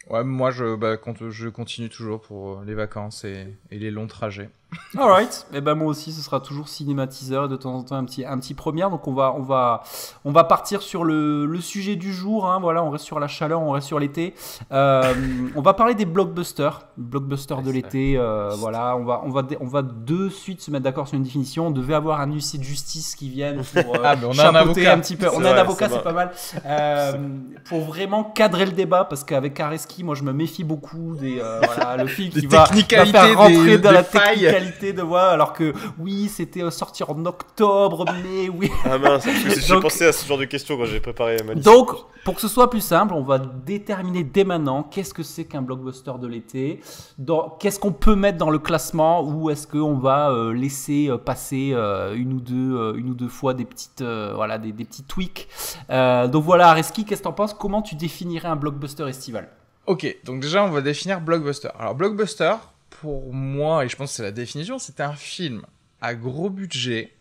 Ouais, moi je continue toujours pour les vacances et les longs trajets. Alright, et ben moi aussi ce sera toujours cinématiseur et de temps en temps un petit première. Donc on va partir sur le sujet du jour. Hein, voilà, on reste sur la chaleur, on reste sur l'été. On va parler des blockbusters de l'été. Voilà, on va de suite se mettre d'accord sur une définition. On devait avoir un huissier de justice qui vienne pour on a un avocat un petit peu. On a un avocat, c'est pas mal. Pour vraiment cadrer le débat, parce qu'avec Areski, moi je me méfie beaucoup des le film qui va faire rentrer dans la technicalité de voix, alors que oui, c'était sorti en octobre, mais oui. Ah mince, parce que j'ai pensé à ce genre de questions quand j'ai préparé ma liste. Donc, pour que ce soit plus simple, on va déterminer dès maintenant qu'est-ce que c'est qu'un blockbuster de l'été, qu'est-ce qu'on peut mettre dans le classement, ou est-ce qu'on va laisser passer une ou deux fois des petites des petits tweaks. Donc voilà, Areski, qu'est-ce que t'en penses? Comment tu définirais un blockbuster estival? Ok, donc déjà on va définir blockbuster. Alors blockbuster, pour moi, et je pense que c'est la définition, c'est un film à gros budget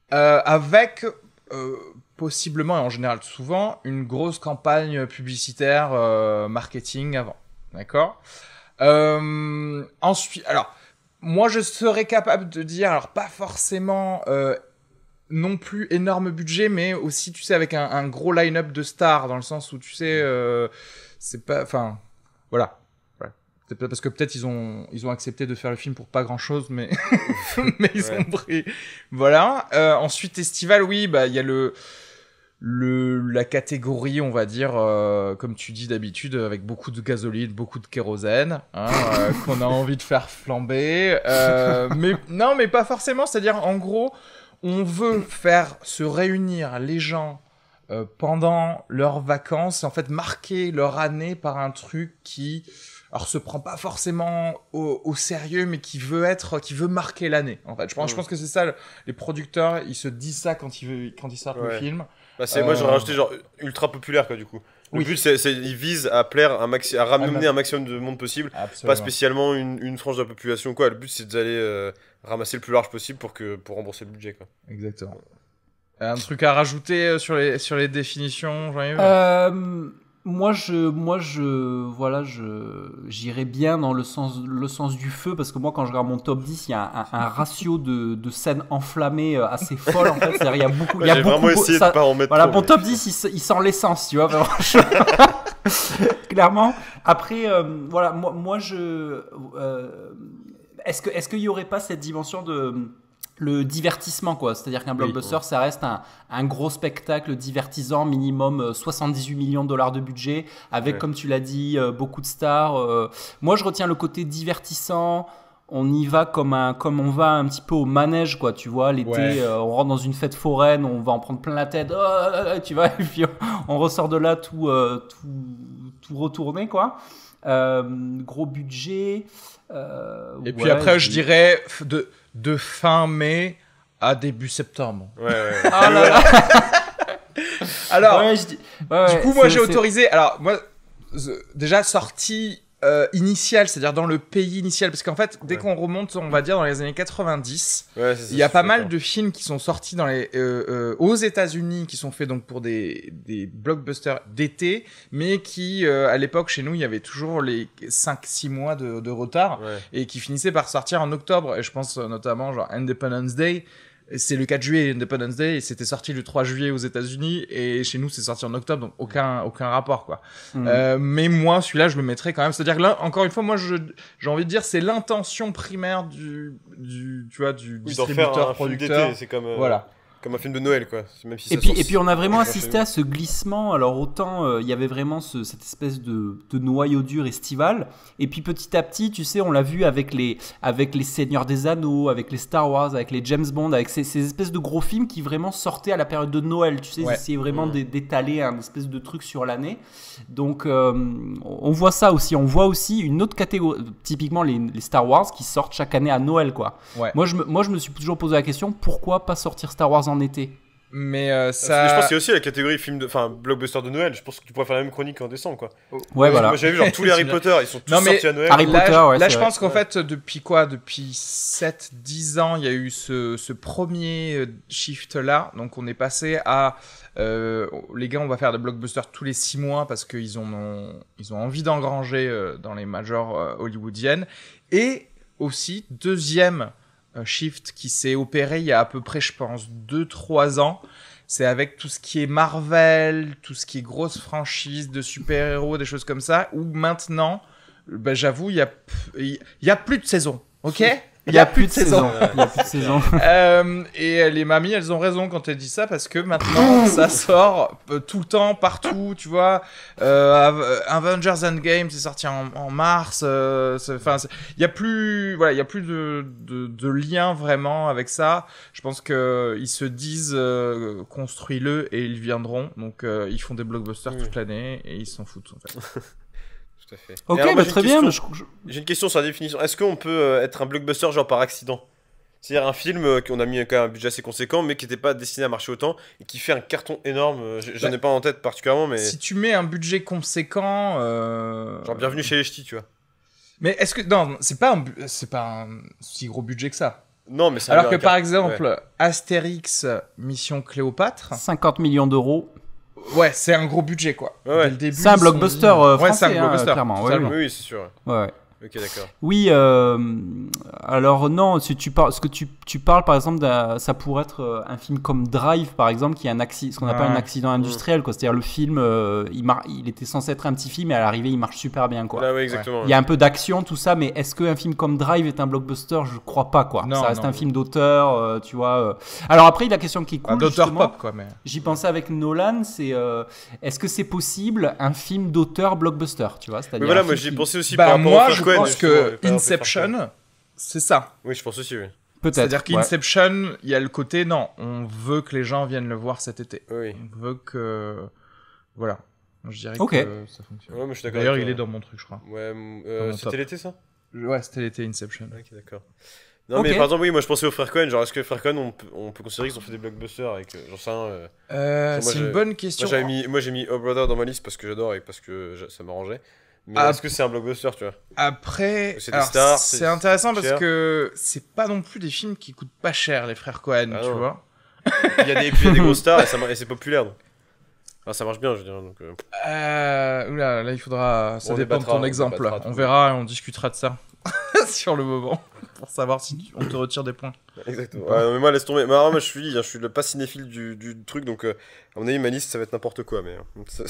avec possiblement, et en général souvent, une grosse campagne publicitaire marketing avant. D'accord? Ensuite, alors, moi je serais capable de dire, alors pas forcément non plus énorme budget, mais aussi, tu sais, avec un gros line-up de stars, dans le sens où, tu sais, c'est pas... Enfin, voilà. C'est parce que peut-être ils ont accepté de faire le film pour pas grand-chose, mais mais ils ont pris. Voilà. Ensuite, estival, oui, bah il y a la catégorie, on va dire, comme tu dis d'habitude, avec beaucoup de gasoline, beaucoup de kérosène, hein, qu'on a envie de faire flamber. Mais non, mais pas forcément. C'est-à-dire, en gros, on veut faire se réunir les gens pendant leurs vacances, en fait, marquer leur année par un truc qui alors se prend pas forcément au sérieux, mais qui veut marquer l'année. En fait, je pense que c'est ça. Les producteurs, ils se disent ça quand ils sortent le film. Bah moi, j'aurais rajouté genre ultra populaire, quoi, du coup. Le but, c'est ils visent à plaire à ramener un maximum de monde possible. Absolument. Pas spécialement une frange de la population, quoi. Le but, c'est d'aller ramasser le plus large possible pour rembourser le budget, quoi. Exactement. Un truc à rajouter sur les définitions, Jean-Yves? Moi, j'irais bien dans le sens du feu, parce que moi, quand je regarde mon top 10, il y a un ratio de scènes enflammées assez folle, en fait. C'est-à-dire, il y a beaucoup. J'ai vraiment essayé de pas en mettre. Voilà, trop, mon top 10, il sent l'essence, tu vois. Clairement. Après, voilà, est-ce qu'il y aurait pas cette dimension de le divertissement, quoi? C'est-à-dire qu'un blockbuster, ça reste un gros spectacle divertissant, minimum 78 millions de dollars de budget, avec, comme tu l'as dit, beaucoup de stars. Moi, je retiens le côté divertissant. On y va comme on va un petit peu au manège, quoi, tu vois. L'été, on rentre dans une fête foraine, on va en prendre plein la tête, tu vois, et puis on ressort de là tout retourné, quoi. Gros budget. Et puis après, je dirais de fin mai à début septembre. Ah là là. Alors, du coup, moi j'ai autorisé. Alors, moi, déjà sortie initiale, c'est-à-dire dans le pays initial, parce qu'en fait, dès qu'on remonte, on va dire dans les années 90, il y a pas mal de films qui sont sortis aux États-Unis, qui sont faits donc pour des blockbusters d'été, mais qui, à l'époque, chez nous, il y avait toujours les 5-6 mois de retard, et qui finissaient par sortir en octobre. Et je pense notamment genre Independence Day. C'est le 4 juillet, Independence Day, et c'était sorti le 3 juillet aux États-Unis, et chez nous, c'est sorti en octobre, donc aucun rapport, quoi. Mais moi, celui-là, je le mettrais quand même. C'est-à-dire que là, encore une fois, moi, j'ai envie de dire, c'est l'intention primaire du distributeur, producteur. C'est comme, voilà. Comme un film de Noël, quoi. Même si et puis on a vraiment assisté à ce glissement. Alors autant il y avait vraiment cette espèce de noyau dur estival, et puis petit à petit, tu sais, on l'a vu avec les Seigneurs des Anneaux, avec les Star Wars, avec les James Bond, avec ces espèces de gros films qui vraiment sortaient à la période de Noël. Tu sais, ils essayaient vraiment d'étaler un espèce de truc sur l'année. Donc on voit ça aussi. On voit aussi une autre catégorie, typiquement les Star Wars qui sortent chaque année à Noël, quoi. Moi je me suis toujours posé la question, pourquoi pas sortir Star Wars en été? Mais Parce que ça. je pense qu'il y a aussi la catégorie film enfin blockbuster de Noël. Je pense que tu pourrais faire la même chronique en décembre, quoi. Ouais, voilà. Moi j'avais vu genre tous les Harry Potter, ils sont tous Non, mais sortis à Noël. Harry Là, Potter, je- ouais, là, c'est je vrai. pense qu'en fait, depuis 7-10 ans, il y a eu ce premier shift-là. Donc, on est passé à les gars, on va faire des blockbusters tous les 6 mois parce qu'ils ont envie d'engranger dans les majors hollywoodiennes. Et aussi, deuxième shift qui s'est opéré il y a à peu près, je pense, 2-3 ans. C'est avec tout ce qui est Marvel, tout ce qui est grosse franchise de super-héros, des choses comme ça, où maintenant, bah, j'avoue, il y a plus de saison, ok? Il y a plus de saison. Il y a plus de saison. Et les mamies, elles ont raison quand elles disent ça, parce que maintenant, ça sort tout le temps, partout, tu vois. Avengers Endgame, c'est sorti en mars. Enfin, il y a plus, voilà, il y a plus de lien vraiment avec ça. Je pense que ils se disent construis-le et ils viendront. Donc ils font des blockbusters toute l'année et ils s'en foutent en fait. Tout à fait. Ok, Et alors, moi, bah, j'ai très une bien. question- J'ai une question sur la définition. Est-ce qu'on peut être un blockbuster genre par accident? C'est-à-dire un film qu'on a mis quand même un budget assez conséquent, mais qui n'était pas destiné à marcher autant et qui fait un carton énorme. J'en ai pas en tête particulièrement, mais Si tu mets un budget conséquent, genre Bienvenue chez les Ch'tis, tu vois. mais est-ce que non, c'est pas un si gros budget que ça. Non, mais ça. Alors que par exemple, Astérix Mission Cléopâtre, 50 millions d'euros. ouais, c'est un gros budget quoi. Ouais, ouais. Dès le début, C'est un ils sont blockbuster dit- ouais, français, c'est un hein, blockbuster, clairement. Ouais, totalement. Oui, oui, c'est sûr. Ouais, ouais. Ok, d'accord. Oui, alors non, si tu parles, ce que tu parles par exemple, ça pourrait être un film comme Drive par exemple, qui est un accident, ce qu'on appelle Ouais. un accident industriel, quoi. C'est-à-dire le film, il était censé être un petit film et à l'arrivée il marche super bien, quoi. Là, ouais, exactement. Il y a un peu d'action, tout ça, mais est-ce qu'un film comme Drive est un blockbuster? Je crois pas, quoi. Non, Ça reste non. un film d'auteur, tu vois. Alors après, la question qui est Un cool, d'auteur justement, pop quoi, mais. j'y pensais avec Nolan, c'est est-ce que c'est possible un film d'auteur blockbuster, tu vois? C'est-à-dire Mais voilà, un moi film j'y qui- pensais aussi Bah par rapport moi, au je Frère Coen, pense justement, que par rapport au Frère Coen. Inception, c'est ça. Oui, je pense aussi, oui. Peut-être. C'est-à-dire ouais. qu'Inception, il y a le côté non, on veut que les gens viennent le voir cet été. Oui. On veut que voilà. Je dirais Ok. que ça fonctionne. Ouais, moi je suis d'accord. D'ailleurs, avec il est toi. dans mon truc, je crois. Ouais, Dans mon c'était top. l'été ça? Ouais, c'était l'été Inception. Ok, d'accord. Non, Ok. mais par exemple, oui, moi je pensais aux Frères Coen. Genre, est-ce que les Frères Coen, on peut considérer qu'ils ont fait des blockbusters avec. J'en sais rien. Moi, C'est une j'ai- bonne question. Moi j'ai mis Oh Brother dans ma liste parce que j'adore et parce que ça m'arrangeait. Mais Ah. est-ce que c'est un blockbuster, tu vois? Après, C'est des alors, stars, c'est c'est intéressant parce cher. que c'est pas non plus des films qui coûtent pas cher, les frères Cohen, Ah tu non. vois. Il y a des grosses stars et c'est populaire. Donc. Enfin, ça marche bien, je veux dire. Donc, Oula, là il faudra. Ça On dépend de débattra, ton on exemple. débattra, On tout. verra et on discutera de ça sur le moment pour savoir si on te retire des points. Exactement. Ouais, non, mais moi, laisse tomber. Mais alors, moi, je suis le pas cinéphile du truc, donc à mon avis, ma liste, ça va être n'importe quoi. Mais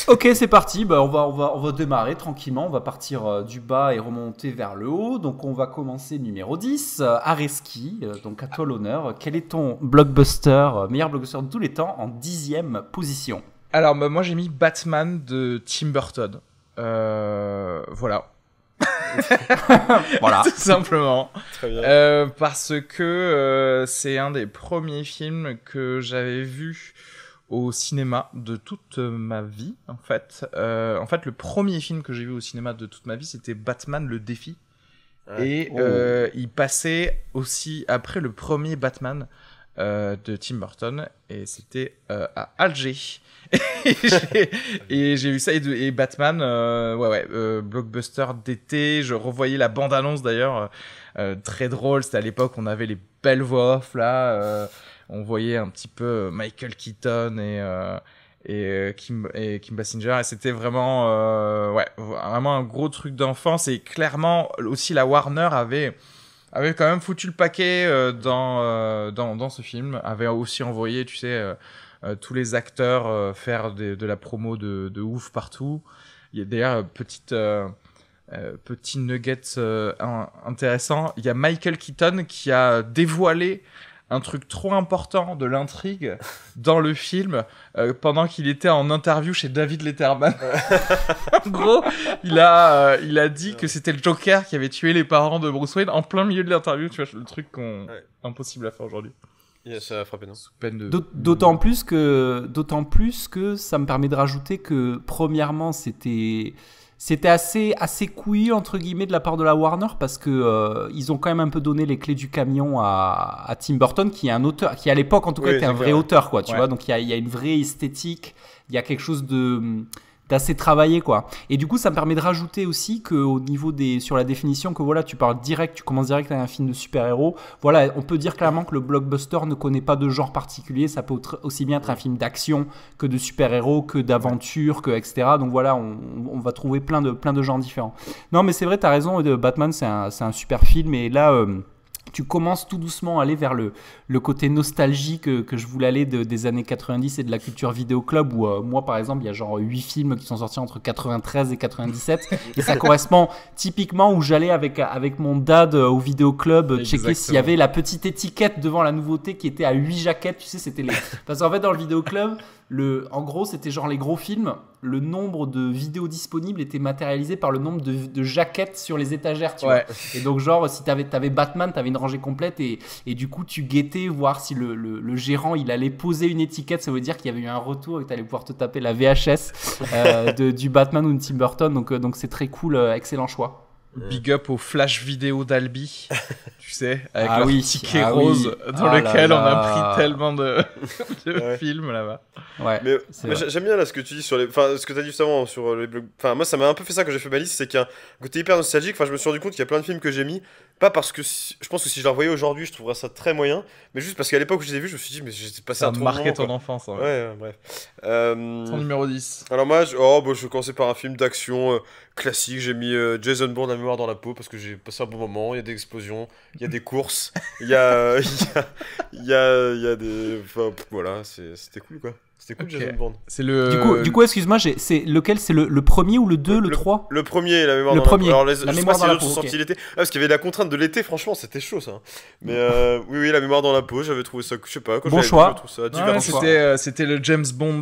Ok, c'est parti. Bah, on va démarrer tranquillement. On va partir du bas et remonter vers le haut. Donc, on va commencer numéro 10. Areski, donc à toi l'honneur. Quel est ton blockbuster, meilleur blockbuster de tous les temps, en 10e position? Alors, bah, moi j'ai mis Batman de Tim Burton. Voilà. Voilà. Tout simplement. très bien. Parce que c'est un des premiers films que j'avais vu au cinéma de toute ma vie, en fait. En fait, le premier film que j'ai vu au cinéma de toute ma vie, c'était Batman le défi. Ouais. Et il passait aussi après le premier Batman de Tim Burton, et c'était à Alger. et j'ai vu ça, et Batman, blockbuster d'été. Je revoyais la bande-annonce d'ailleurs, très drôle. C'était à l'époque, on avait les belles voix off là. On voyait un petit peu Michael Keaton et Kim Basinger, et c'était vraiment vraiment un gros truc d'enfance. Et clairement aussi la Warner avait quand même foutu le paquet dans ce film, avait aussi envoyé, tu sais, tous les acteurs faire de la promo de ouf partout. Il y a d'ailleurs petit nugget intéressant, il y a Michael Keaton qui a dévoilé un truc trop important de l'intrigue dans le film pendant qu'il était en interview chez David Letterman. En gros, il a dit que c'était le Joker qui avait tué les parents de Bruce Wayne en plein milieu de l'interview. Tu vois, le truc impossible à faire aujourd'hui. Ça a frappé, non? Sous peine de... D'autant plus que ça me permet de rajouter que premièrement c'était c'était assez couillu entre guillemets de la part de la Warner parce que ils ont quand même un peu donné les clés du camion à Tim Burton qui est un auteur qui à l'époque en tout cas était un vrai auteur quoi, tu vois, donc il y a une vraie esthétique, il y a quelque chose d'assez travaillé quoi. Et du coup ça me permet de rajouter aussi que au niveau sur la définition que voilà tu commences direct avec un film de super-héros, voilà on peut dire clairement que le blockbuster ne connaît pas de genre particulier, ça peut aussi bien être un film d'action que de super-héros, que d'aventure, que etc. Donc voilà on va trouver plein de genres différents. Non mais c'est vrai t'as raison, Batman c'est un super film et là tu commences tout doucement à aller vers le côté nostalgie que je voulais aller des années 90 et de la culture vidéo club où moi par exemple il y a genre 8 films qui sont sortis entre 93 et 97 et ça correspond typiquement où j'allais avec mon dad au vidéo club checker s'il y avait la petite étiquette devant la nouveauté qui était à 8 jaquettes, tu sais c'était parce qu'en fait dans le vidéo club en gros c'était genre les gros films, le nombre de vidéos disponibles était matérialisé par le nombre de jaquettes sur les étagères, tu vois. Et donc genre si t'avais Batman, t'avais une rangée complète et du coup tu guettais voir si le gérant il allait poser une étiquette, ça veut dire qu'il y avait eu un retour et que t'allais pouvoir te taper la VHS du Batman ou de Tim Burton, donc c'est très cool, excellent choix. Big up au flash vidéo d'Albi, tu sais, avec leur ticket rose dans lequel on a pris tellement de films là-bas. Ouais. Mais j'aime bien là ce que tu dis sur ce que tu as dit juste avant sur les blogs. Enfin, moi ça m'a un peu fait ça quand j'ai fait ma liste, c'est qu'il y a un côté hyper nostalgique. Enfin, je me suis rendu compte qu'il y a plein de films que j'ai mis, pas parce que je pense que si je les revoyais aujourd'hui, je trouverais ça très moyen, mais juste parce qu'à l'époque où je les ai vus, je me suis dit, mais j'ai passé un trop marqué ton enfance. Bref. Ton numéro 10. Alors moi, je vais commencer par un film d'action classique. J'ai mis Jason Bourne, La mémoire dans la peau, parce que j'ai passé un bon moment. Il y a des explosions, il y a des courses, il y a des... Enfin, voilà, c'était cool quoi. C'était cool, Jason Bourne. C'est le... Du coup, excuse-moi, c'est lequel? C'est le premier ou le 2, le 3? Le premier, La mémoire le dans premier. la peau. Alors, La mémoire dans la peau. Sorti l'été. Parce qu'il y avait la contrainte de l'été, franchement, c'était chaud ça. Mais oui, La mémoire dans la peau, j'avais trouvé ça, je sais pas. Quand bon choix. Je trouve ça c'était le James Bond,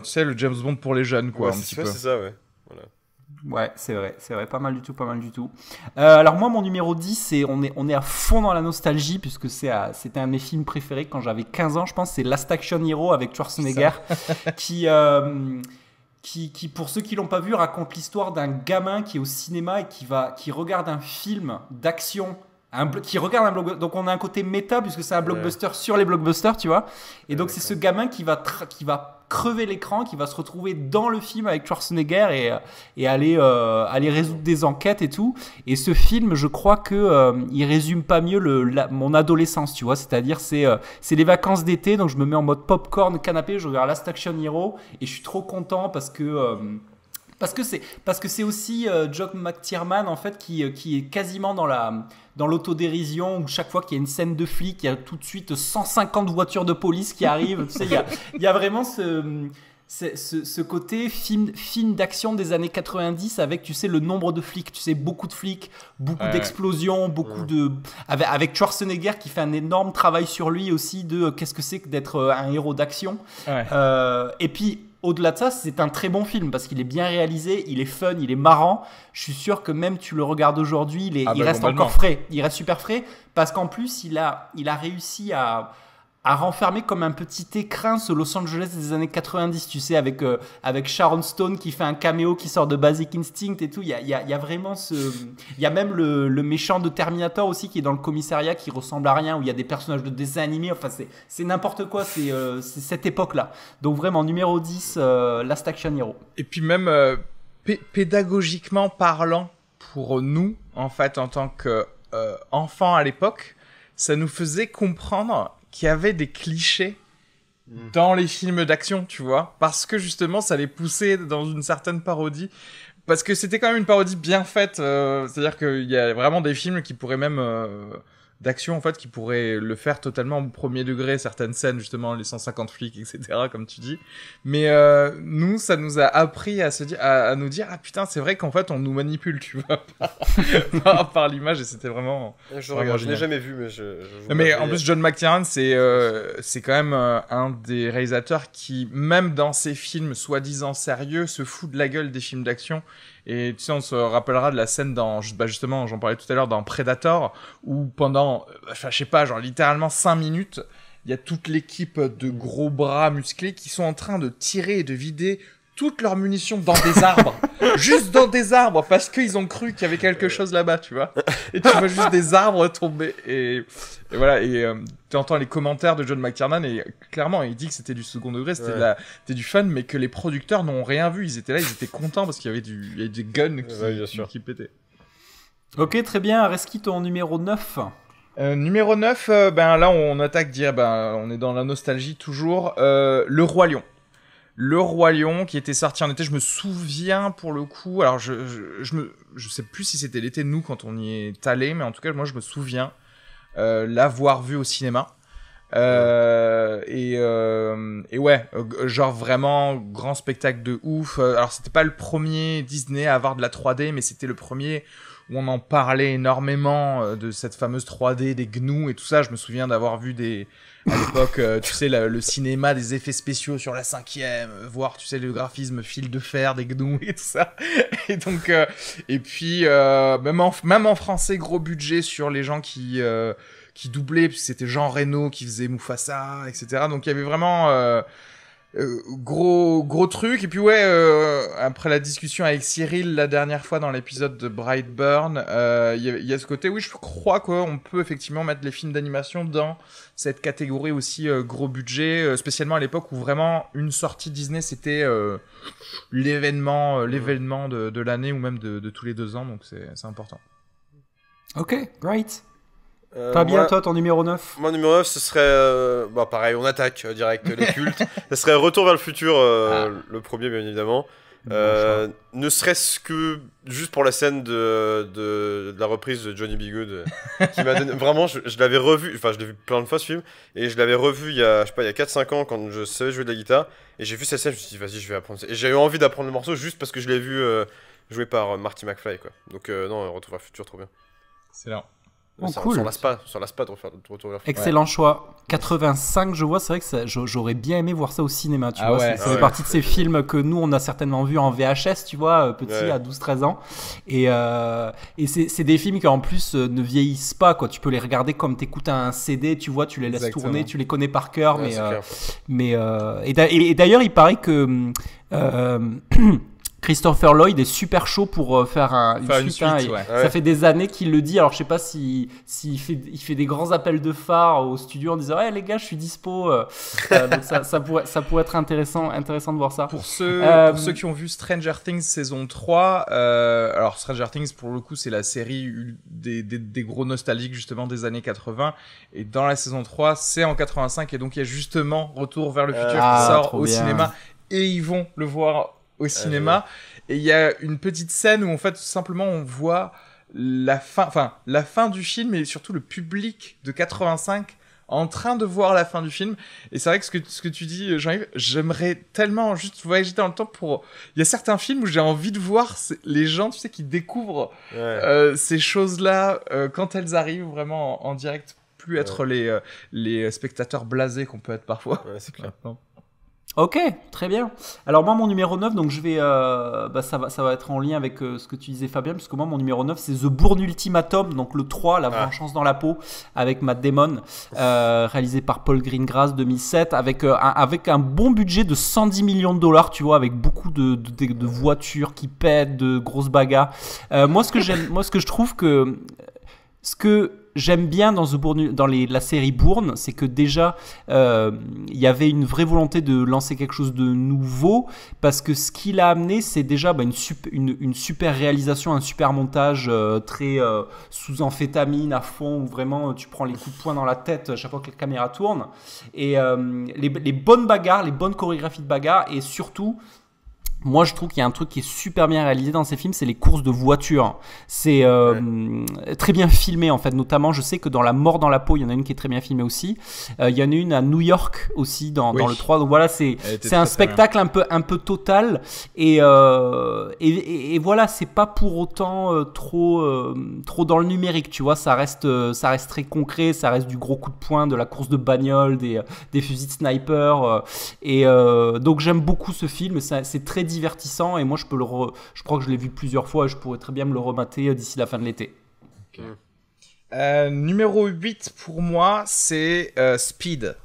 tu sais, le James Bond pour les jeunes, quoi, un petit peu. C'est ça, ouais. Voilà. Ouais, c'est vrai, pas mal du tout. Alors moi, mon numéro 10, on est à fond dans la nostalgie, puisque c'était un de mes films préférés quand j'avais 15 ans, je pense, c'est Last Action Hero avec Schwarzenegger, qui, pour ceux qui l'ont pas vu, raconte l'histoire d'un gamin qui est au cinéma et qui regarde un film d'action, qui regarde un blockbuster. Donc on a un côté méta, puisque c'est un blockbuster sur les blockbusters, tu vois, et donc c'est ce gamin qui va crever l'écran, qui va se retrouver dans le film avec Schwarzenegger et aller résoudre des enquêtes et tout. Et ce film, je crois que il résume pas mieux mon adolescence, tu vois. C'est-à-dire c'est les vacances d'été, donc je me mets en mode popcorn canapé, je regarde Last Action Hero et je suis trop content parce que c'est aussi John McTiernan en fait qui est quasiment dans l'autodérision où chaque fois qu'il y a une scène de flic, il y a tout de suite 150 voitures de police qui arrivent. Tu sais, il y a vraiment ce côté film d'action des années 90 avec, tu sais, le nombre de flics, tu sais, beaucoup de flics, beaucoup d'explosions, avec Schwarzenegger qui fait un énorme travail sur lui aussi de qu'est-ce que c'est que d'être un héros d'action. Et puis au-delà de ça, c'est un très bon film parce qu'il est bien réalisé, il est fun, il est marrant. Je suis sûr que même tu le regardes aujourd'hui, il reste encore frais. Il reste super frais parce qu'en plus, il a réussi à renfermer comme un petit écrin ce Los Angeles des années 90, tu sais, avec Sharon Stone qui fait un caméo qui sort de Basic Instinct et tout. Il y a vraiment il y a même le méchant de Terminator aussi qui est dans le commissariat qui ressemble à rien, où il y a des personnages de dessins animés. Enfin, c'est n'importe quoi, c'est cette époque-là. Donc vraiment, numéro 10, Last Action Hero. Et puis même, pédagogiquement parlant, pour nous, en fait, en tant qu'enfants à l'époque, ça nous faisait comprendre qu'il y avait des clichés dans les films d'action, tu vois, parce que justement ça les poussait dans une certaine parodie, parce que c'était quand même une parodie bien faite, c'est-à-dire qu'il y a vraiment des films qui pourraient même d'action en fait qui pourraient le faire totalement au premier degré, certaines scènes justement, les 150 flics etc comme tu dis, mais nous ça nous a appris à nous dire ah putain c'est vrai qu'en fait on nous manipule, tu vois, par l'image, et c'était vraiment je l'ai jamais vu mais en plus John McTiernan c'est quand même un des réalisateurs qui même dans ses films soi-disant sérieux se fout de la gueule des films d'action. Et tu sais, on se rappellera de la scène justement, j'en parlais tout à l'heure, dans Predator, où pendant, je sais pas, genre littéralement 5 minutes, il y a toute l'équipe de gros bras musclés qui sont en train de tirer et de vider toutes leurs munitions dans des arbres. Juste dans des arbres, parce qu'ils ont cru qu'il y avait quelque chose là-bas, tu vois. Et tu vois juste des arbres tomber. Et voilà, et tu entends les commentaires de John McTiernan, et clairement, il dit que c'était du second degré, c'était du fun, mais que les producteurs n'ont rien vu. Ils étaient là, ils étaient contents parce qu'il y avait des guns qui pétaient. Ok, très bien. Reski, ton numéro 9. Numéro 9, là on attaque dire, on est dans la nostalgie toujours. Le Roi Lion. Le Roi Lion qui était sorti en été, je me souviens pour le coup, alors je sais plus si c'était l'été de nous quand on y est allé, mais en tout cas moi je me souviens l'avoir vu au cinéma. Et ouais, genre vraiment grand spectacle de ouf. Alors c'était pas le premier Disney à avoir de la 3D, mais c'était le premier où on en parlait énormément de cette fameuse 3D, des gnous et tout ça. Je me souviens d'avoir vu à l'époque, tu sais, le cinéma, des effets spéciaux sur la 5e, voir, tu sais, le graphisme fil de fer des gnous et tout ça. Et donc, et puis, même en français, gros budget sur les gens qui doublaient, puisque c'était Jean Reno qui faisait Mufasa, etc. Donc, il y avait vraiment gros truc. Et puis ouais, après la discussion avec Cyril la dernière fois dans l'épisode de Brightburn, il y a ce côté, oui, je crois qu'on peut effectivement mettre les films d'animation dans cette catégorie aussi gros budget, spécialement à l'époque où vraiment une sortie Disney c'était l'événement de l'année ou même de tous les 2 ans, donc c'est important. Ok, great. Fabien, toi, ton numéro 9? Mon numéro 9, ce serait... pareil, on attaque direct les cultes. Ce serait Retour vers le futur, le premier, bien évidemment. Ne serait-ce que juste pour la scène de la reprise de Johnny B. Good, qui m'a donné... Vraiment, je l'avais revu, enfin, je l'ai vu plein de fois, ce film, et je l'avais revu il y a 4-5 ans, quand je savais jouer de la guitare, et j'ai vu cette scène, je me suis dit, vas-y, je vais apprendre ça. Et j'ai eu envie d'apprendre le morceau juste parce que je l'ai vu joué par Marty McFly, quoi. Donc, non, Retour vers le futur, trop bien. Excellent. Cool. Sur l'asse pas de refaire Retour vers le futur. Excellent choix. 85, je vois, c'est vrai que j'aurais bien aimé voir ça au cinéma, tu vois. Ouais, ça fait partie de ces films que nous, on a certainement vu en VHS, tu vois, petit, à 12-13 ans. Et c'est des films qui, en plus, ne vieillissent pas, quoi. Tu peux les regarder comme t'écoutes un CD, tu vois, tu les laisses tourner, tu les connais par cœur. Et d'ailleurs, il paraît que... Christopher Lloyd est super chaud pour faire une suite. Ouais. Ça fait des années qu'il le dit. Alors je sais pas s'il fait des grands appels de phare au studio en disant hey, les gars, je suis dispo. Donc ça pourrait être intéressant de voir ça. Pour ceux qui ont vu Stranger Things saison 3, alors Stranger Things pour le coup c'est la série des gros nostalgiques justement des années 80, et dans la saison 3 c'est en 85, et donc il y a justement Retour vers le futur qui sort au cinéma, et ils vont le voir au cinéma, et il y a une petite scène où en fait tout simplement on voit la fin du film, et surtout le public de 85 en train de voir la fin du film. Et c'est vrai que ce que tu dis, Jean-Yves, j'aimerais tellement juste voyager dans le temps pour... Il y a certains films où j'ai envie de voir les gens, tu sais, qui découvrent ces choses-là quand elles arrivent vraiment en direct, plus être les spectateurs blasés qu'on peut être parfois. Ouais, c'est clair. Ok, très bien. Alors moi, mon numéro 9, donc je vais, ça va être en lien avec ce que tu disais, Fabien, parce que moi, mon numéro 9, c'est The Bourne Ultimatum, donc le 3, La vengeance dans la peau, avec Matt Damon, réalisé par Paul Greengrass, 2007, avec un bon budget de 110 millions de dollars, tu vois, avec beaucoup de voitures qui pètent, de grosses bagarres. Moi, ce que je trouve que... Ce que j'aime bien dans la série Bourne, c'est que déjà il y avait une vraie volonté de lancer quelque chose de nouveau, parce que ce qu'il a amené, c'est déjà une super réalisation, un super montage très sous amphétamine à fond, où vraiment tu prends les coups de poing dans la tête à chaque fois que la caméra tourne, et les bonnes bagarres, les bonnes chorégraphies de bagarres, et surtout moi, je trouve qu'il y a un truc qui est super bien réalisé dans ces films, c'est les courses de voitures. C'est très bien filmé, en fait. Notamment, je sais que dans La mort dans la peau, il y en a une qui est très bien filmée aussi. Il y en a une à New York aussi, dans le 3. Donc voilà, c'est un spectacle un peu total. Et voilà, c'est pas pour autant trop dans le numérique, tu vois. Ça reste très concret, ça reste du gros coup de poing, de la course de bagnole, des fusils de sniper. Donc j'aime beaucoup ce film. C'est très divertissant, et moi je crois que je l'ai vu plusieurs fois, et je pourrais très bien me le remater d'ici la fin de l'été. Okay. Numéro 8 pour moi, c'est Speed.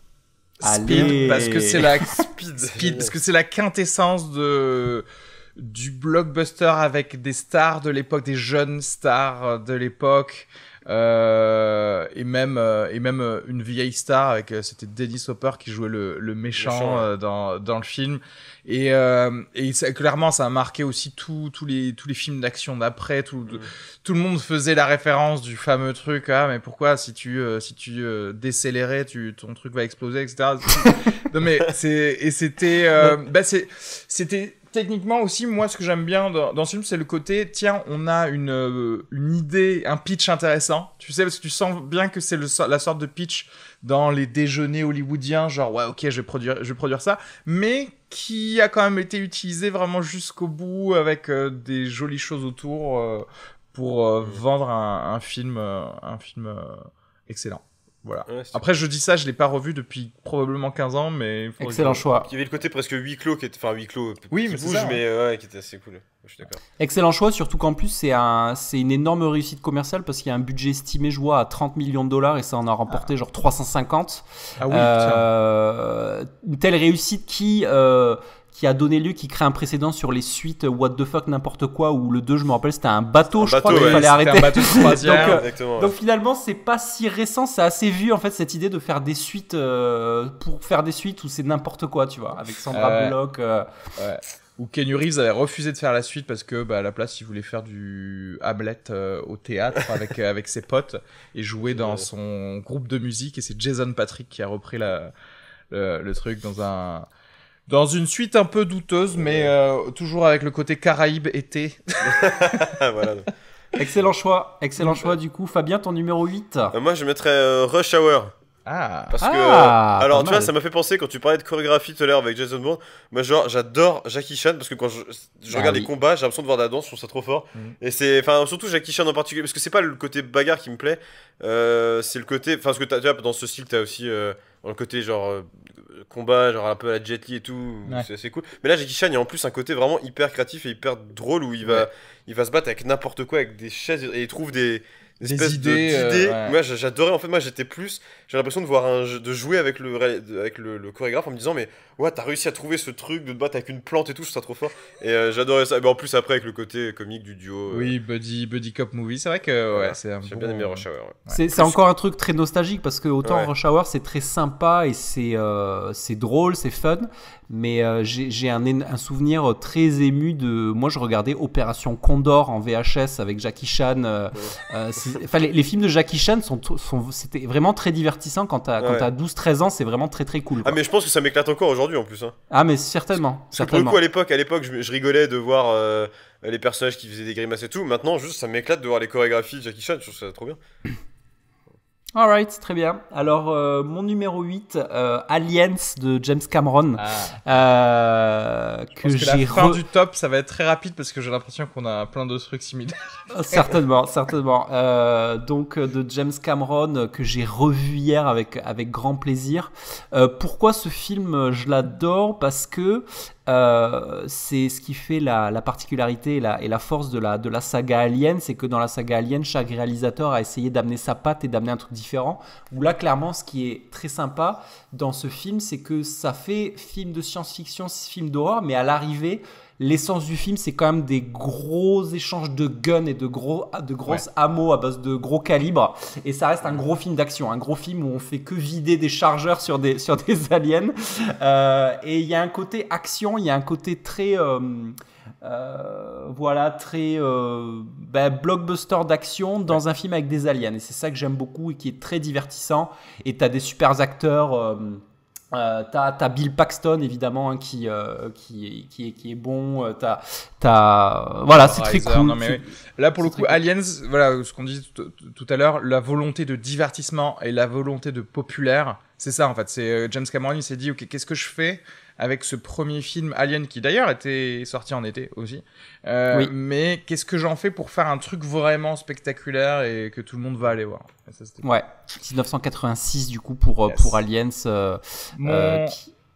Allez. Parce que c'est la Speed. parce que c'est la quintessence du blockbuster avec des stars de l'époque, des jeunes stars de l'époque, et même une vieille star avec c'était Dennis Hopper qui jouait le méchant dans le film, et clairement ça a marqué aussi tous les films d'action d'après. Tout le monde faisait la référence du fameux truc, mais pourquoi si tu décélérais ton truc va exploser, etc. Non mais c'était techniquement aussi, moi, ce que j'aime bien dans ce film, c'est le côté, tiens, on a une idée, un pitch intéressant. Tu sais, parce que tu sens bien que c'est la sorte de pitch dans les déjeuners hollywoodiens, genre, ouais, ok, je vais produire ça, mais qui a quand même été utilisé vraiment jusqu'au bout avec des jolies choses autour pour vendre un film excellent. Voilà. Ouais, après, je dis ça, je l'ai pas revu depuis probablement 15 ans, mais... Excellent choix. Il y avait le côté presque huis clos qui était... Enfin, huis clos, oui, qui mais bouge, ça, mais ouais, qui était assez cool. Je suis d'accord. Excellent choix, surtout qu'en plus, c'est une énorme réussite commerciale parce qu'il y a un budget estimé, je vois, à 30 millions de dollars et ça en a remporté genre 350. Ah oui, une telle réussite qui a donné lieu, qui crée un précédent sur les suites What the fuck n'importe quoi, où le 2, je me rappelle, c'était un bateau, je crois qu'il fallait arrêter. Un bateau de croisière. Donc finalement, c'est pas si récent, c'est assez vieux en fait, cette idée de faire des suites pour faire des suites où c'est n'importe quoi, tu vois, avec Sandra Bullock. Ouais. Où Keanu Reeves avait refusé de faire la suite parce que à la place il voulait faire du Hamlet au théâtre avec ses potes et jouer dans son groupe de musique, et c'est Jason Patric qui a repris le truc dans une suite un peu douteuse, mais toujours avec le côté Caraïbes été. Voilà. Excellent choix du coup. Fabien, ton numéro 8. Moi, je mettrais Rush Hour. Parce que alors tu vois, ça m'a fait penser quand tu parlais de chorégraphie tout à l'heure avec Jason Bourne. Moi genre j'adore Jackie Chan parce que quand je regarde les combats, j'ai l'impression de voir de la danse, je trouve ça trop fort. Et c'est surtout Jackie Chan en particulier parce que c'est pas le côté bagarre qui me plaît, c'est le côté parce que tu vois, dans ce style tu as aussi dans le côté genre combat, genre un peu à la Jet Li et tout, c'est assez cool. Mais là Jackie Chan, il y a en plus un côté vraiment hyper créatif et hyper drôle où il va se battre avec n'importe quoi, avec des chaises, et il trouve des idées. Moi j'adorais, en fait moi j'ai l'impression de voir de jouer avec le chorégraphe en me disant mais ouais, t'as réussi à trouver ce truc de te battre avec une plante et tout, je trouve ça trop fort, et j'adorais ça. Mais en plus après avec le côté comique du duo, oui, buddy cop movie, c'est vrai que c'est un j'ai bien aimé Rush Hour. C'est encore un truc très nostalgique parce que autant Rush Hour c'est très sympa et c'est drôle, c'est fun, mais j'ai un souvenir très ému de moi, je regardais Opération Condor en VHS avec Jackie Chan. Les films de Jackie Chan c'était vraiment très divertissant quand t'as 12-13 ans, c'est vraiment très très cool, quoi. Ah mais je pense que ça m'éclate encore aujourd'hui en plus, hein. Ah mais certainement. Parce que pour le coup à l'époque je rigolais de voir les personnages qui faisaient des grimaces et tout. Maintenant juste ça m'éclate de voir les chorégraphies de Jackie Chan, je trouve ça trop bien. Alright, très bien. Alors, mon numéro 8, Aliens de James Cameron. Que j'ai la fin du top, ça va être très rapide parce que j'ai l'impression qu'on a plein de trucs similaires. Certainement. Donc, de James Cameron, que j'ai revu hier avec grand plaisir. Pourquoi ce film, je l'adore? Parce que c'est ce qui fait la particularité et la force de la saga Alien, c'est que dans la saga Alien, chaque réalisateur a essayé d'amener sa patte et d'amener un truc différent. Où là, clairement, ce qui est très sympa dans ce film, c'est que ça fait film de science-fiction, film d'horreur, mais à l'arrivée, l'essence du film, c'est quand même des gros échanges de guns et de grosses ammo à base de gros calibres. Et ça reste un gros film d'action, un gros film où on fait que vider des chargeurs sur des aliens. Et il y a un côté action, il y a un côté très... très blockbuster d'action dans un film avec des aliens. Et c'est ça que j'aime beaucoup et qui est très divertissant. Et t'as des super acteurs... T'as Bill Paxton évidemment, hein, qui est bon. C'est très cool. Non, mais oui. Là pour le coup, Aliens, voilà ce qu'on disait tout à l'heure, la volonté de divertissement et la volonté de populaire, c'est ça en fait. C'est James Cameron, il s'est dit ok, qu'est-ce que je fais avec ce premier film Alien qui d'ailleurs était sorti en été aussi. Mais qu'est-ce que j'en fais pour faire un truc vraiment spectaculaire et que tout le monde va aller voir. Ça, 1986 du coup pour Aliens.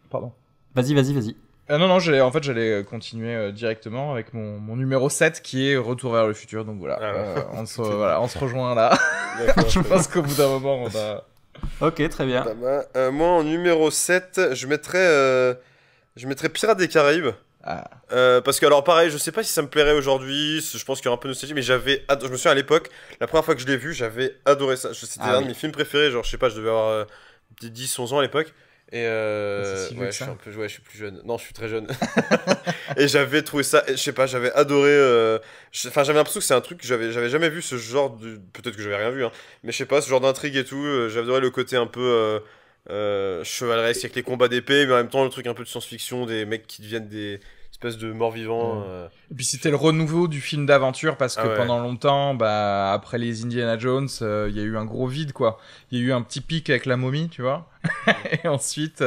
Pardon. Vas-y. Non, j'allais continuer directement avec mon numéro 7 qui est Retour vers le futur. Donc voilà, on se rejoint là. Je pense qu'au bout d'un moment, Ok, très bien. Moi, en numéro 7, je mettrais Pirates des Caraïbes. Ah. Parce que, alors, pareil, je sais pas si ça me plairait aujourd'hui. Je pense qu'il y aura un peu de nostalgie, mais je me souviens à l'époque, la première fois que je l'ai vu, j'avais adoré ça. C'était un de mes films préférés. Genre, je sais pas, je devais avoir 10-11 ans à l'époque. Et C'est si vieux ouais, que ça. je suis plus jeune. Non, je suis très jeune. Et j'avais trouvé ça, je sais pas, j'avais adoré. Enfin, j'avais l'impression que c'est un truc que j'avais jamais vu ce genre de. Peut-être que j'avais rien vu, hein. Mais je sais pas, ce genre d'intrigue et tout. J'avais adoré le côté un peu chevaleresque avec les combats d'épée, mais en même temps le truc un peu de science-fiction, des mecs qui deviennent des espèces de morts-vivants. Et puis c'était le renouveau du film d'aventure parce que Ah ouais. pendant longtemps, bah après les Indiana Jones, il y a eu un gros vide quoi. Il y a eu un petit pic avec la momie, tu vois. Et ensuite,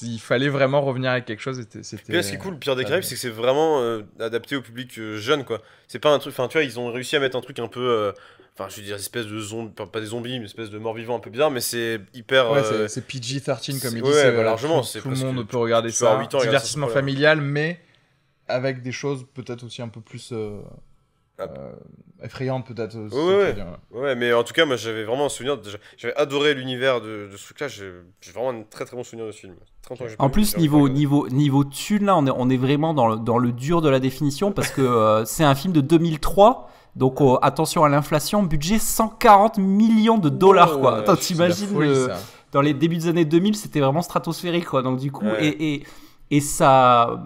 il fallait vraiment revenir avec quelque chose. C'était. Puis là, ce qui est cool, le Pire des Caraïbes, c'est que c'est vraiment adapté au public jeune, quoi. C'est pas un truc. Enfin, tu vois, ils ont réussi à mettre un truc un peu. Enfin, je veux dire, espèce de zombies. Pas des zombies, mais une espèce de morts-vivants un peu bizarre, mais c'est hyper. Ouais, c'est PG-13 comme il dit. Ouais, bah, largement. Tout le monde peut regarder tu peux avoir ça. 8 ans, regarder ça, Divertissement c'est pas grave. familial, mais avec des choses peut-être aussi un peu plus effrayantes, peut-être. Ouais, c'est ça que je veux dire. Ouais, mais en tout cas, moi j'avais vraiment un souvenir. J'avais adoré l'univers de ce truc-là. J'ai vraiment un très très bon souvenir de ce film. 30 ans que j'ai pas En vu, plus, j'ai envie de regarder. niveau thune, là, on est vraiment dans le dur de la définition parce que c'est un film de 2003. Donc attention à l'inflation, budget 140 millions de dollars, quoi. Attends, C'est de la t'imagines folie, ça. dans les débuts des années 2000, c'était vraiment stratosphérique, quoi. Donc du coup, Ouais. et ça,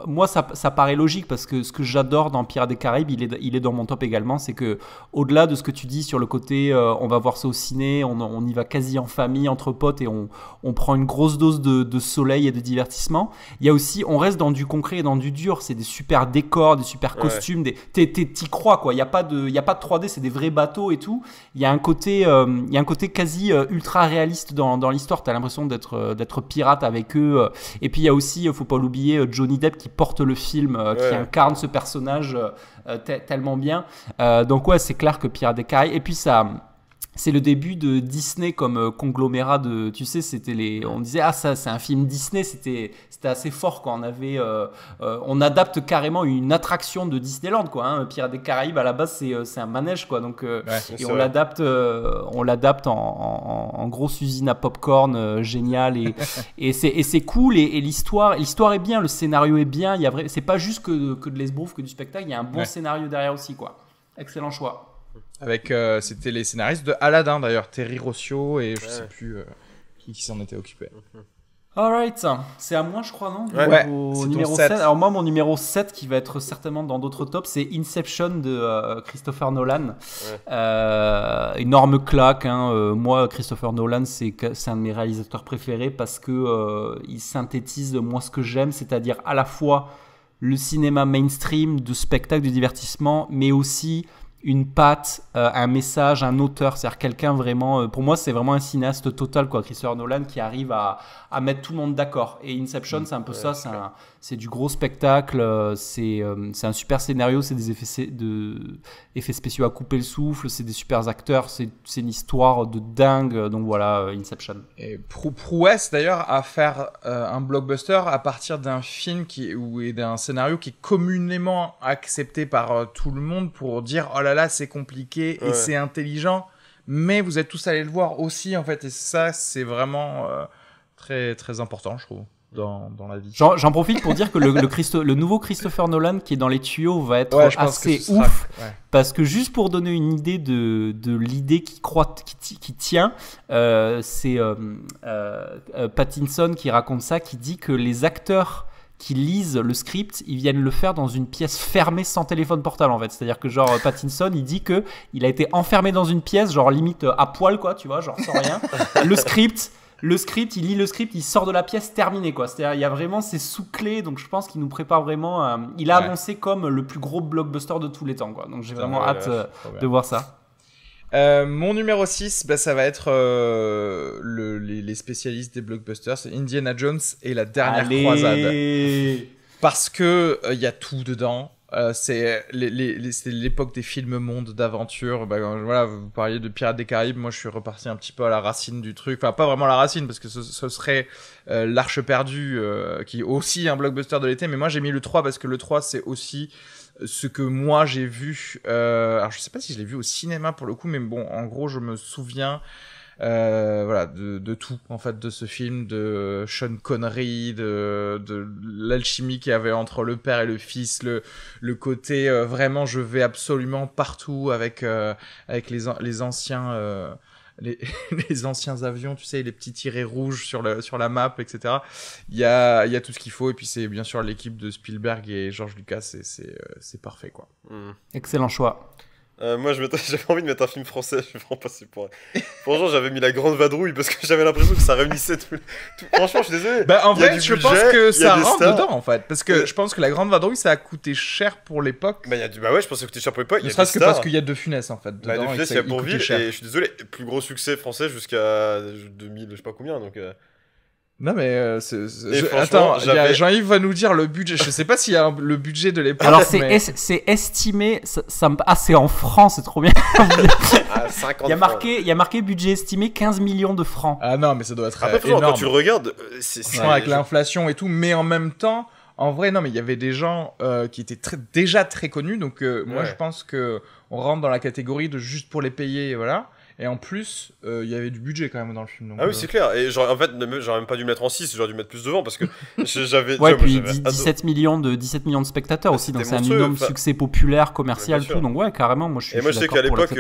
moi, ça paraît logique parce que ce que j'adore dans Pirates des Caraïbes, il est dans mon top également. C'est que au-delà de ce que tu dis sur le côté, on va voir ça au ciné, on y va quasi en famille, entre potes, et on prend une grosse dose de soleil et de divertissement. Il y a aussi, on reste dans du concret et dans du dur. C'est des super décors, des super costumes, t'y crois, quoi. Il y a pas de 3D, c'est des vrais bateaux et tout. Il y a un côté quasi ultra réaliste dans l'histoire. T'as l'impression d'être pirate avec eux. Et puis il y a aussi, faut pas l'oublier, Johnny Depp qui porte le film, qui incarne ce personnage tellement bien. Donc ouais, c'est clair que Pirates des Caraïbes. Et puis ça. C'est le début de Disney comme conglomérat de, tu sais, on disait ça c'est un film Disney, c'était assez fort quand on adapte carrément une attraction de Disneyland, quoi, hein. Pirates des Caraïbes à la base c'est un manège, quoi, donc et on l'adapte en grosse usine à popcorn génial, et c'est cool, et l'histoire est bien, le scénario est bien, c'est pas juste que de l'esbrouf, que du spectacle, il y a un bon scénario derrière aussi, quoi. Excellent choix. Avec, c'était les scénaristes de Aladdin d'ailleurs, Terry Rossio et je sais plus qui s'en était occupé. Alright, c'est à moi je crois, non? Ouais, C'est numéro 7. Alors moi, mon numéro 7 qui va être certainement dans d'autres tops, c'est Inception de Christopher Nolan. Énorme claque, hein. Moi, Christopher Nolan, c'est un de mes réalisateurs préférés parce que il synthétise moi ce que j'aime, c'est-à-dire à la fois le cinéma mainstream, de spectacle, de divertissement, mais aussi une patte, un message, un auteur, c'est-à-dire quelqu'un vraiment, pour moi c'est vraiment un cinéaste total, quoi, Christopher Nolan, qui arrive à mettre tout le monde d'accord. Et Inception, c'est un peu ça, c'est du gros spectacle, c'est un super scénario, c'est des effets spéciaux à couper le souffle, c'est des super acteurs, c'est une histoire de dingue, donc voilà, Inception. Et prouesse d'ailleurs à faire un blockbuster à partir d'un film et d'un scénario qui est communément accepté par tout le monde pour dire oh là là c'est compliqué et c'est intelligent, mais vous êtes tous allés le voir aussi en fait, et ça c'est vraiment très très important je trouve dans la vie. J'en profite pour dire que le nouveau Christopher Nolan qui est dans les tuyaux va être assez ouf, parce que juste pour donner une idée de l'idée qui tient, c'est Pattinson qui raconte ça, qui dit que les acteurs qui lisent le script, ils viennent le faire dans une pièce fermée sans téléphone portable, en fait. C'est-à-dire que genre Pattinson, il dit que il a été enfermé dans une pièce, genre limite à poil, quoi, tu vois, genre sans rien. Le script, il lit le script, il sort de la pièce terminé, quoi. C'est-à-dire il y a vraiment ces sous-clés, donc je pense qu'il nous prépare vraiment. Il a annoncé comme le plus gros blockbuster de tous les temps, quoi. Donc j'ai vraiment hâte de voir ça. Mon numéro 6, ça va être les spécialistes des blockbusters, c'est Indiana Jones et la dernière croisade. Parce que il y a tout dedans. C'est l'époque des films mondes d'aventure. Voilà, vous parliez de Pirates des Caraïbes. Moi, je suis reparti un petit peu à la racine du truc. Enfin, pas vraiment la racine, parce que ce serait l'Arche perdue, qui est aussi un blockbuster de l'été. Mais moi, j'ai mis le 3 parce que le 3, c'est aussi ce que moi j'ai vu. Alors, je sais pas si je l'ai vu au cinéma pour le coup, mais bon, en gros, je me souviens voilà, de tout en fait de ce film, de Sean Connery, de l'alchimie qu'il y avait entre le père et le fils, le côté vraiment je vais absolument partout avec les anciens les anciens avions, tu sais, les petits tirets rouges sur la map, etc. Il y a tout ce qu'il faut, et puis c'est bien sûr l'équipe de Spielberg et George Lucas, c'est parfait, quoi. Excellent choix. Moi, j'avais envie de mettre un film français, je suis vraiment passé pour... Franchement, j'avais mis La Grande Vadrouille parce que j'avais l'impression que ça réunissait tout... Franchement, je suis désolé. Bah, en fait, je pense que ça rentre stars. dedans, en fait. Parce que je pense que La Grande Vadrouille, ça a coûté cher pour l'époque. Bah, bah ouais, je pense que ça coûtait cher pour l'époque. Ne serait-ce que parce qu'il y a De Funès, en fait. Bah, De Funès, il y a Bourvil, et je suis désolé, plus gros succès français jusqu'à 2000, je sais pas combien, donc... Non mais attends, Jean-Yves va nous dire le budget. Je sais pas s'il y a le budget de l'époque. Alors c'est estimé, c'est en francs, c'est trop bien. Il y a marqué budget estimé 15 millions de francs. Ah non, mais ça doit être après, énorme. Quand tu le regardes, c'est avec l'inflation et tout, mais en même temps, en vrai non, mais il y avait des gens qui étaient déjà très connus, donc moi je pense que on rentre dans la catégorie de juste pour les payer, voilà. Et en plus, il y avait du budget quand même dans le film. Donc, ah oui, c'est clair. Et en fait, j'aurais même pas dû le mettre en 6, j'aurais dû mettre plus devant parce que j'avais. Ouais, puis 17 millions de spectateurs aussi, donc c'est un énorme succès populaire, commercial, tout. Donc ouais, carrément, moi je suis. Et moi je sais qu'à l'époque,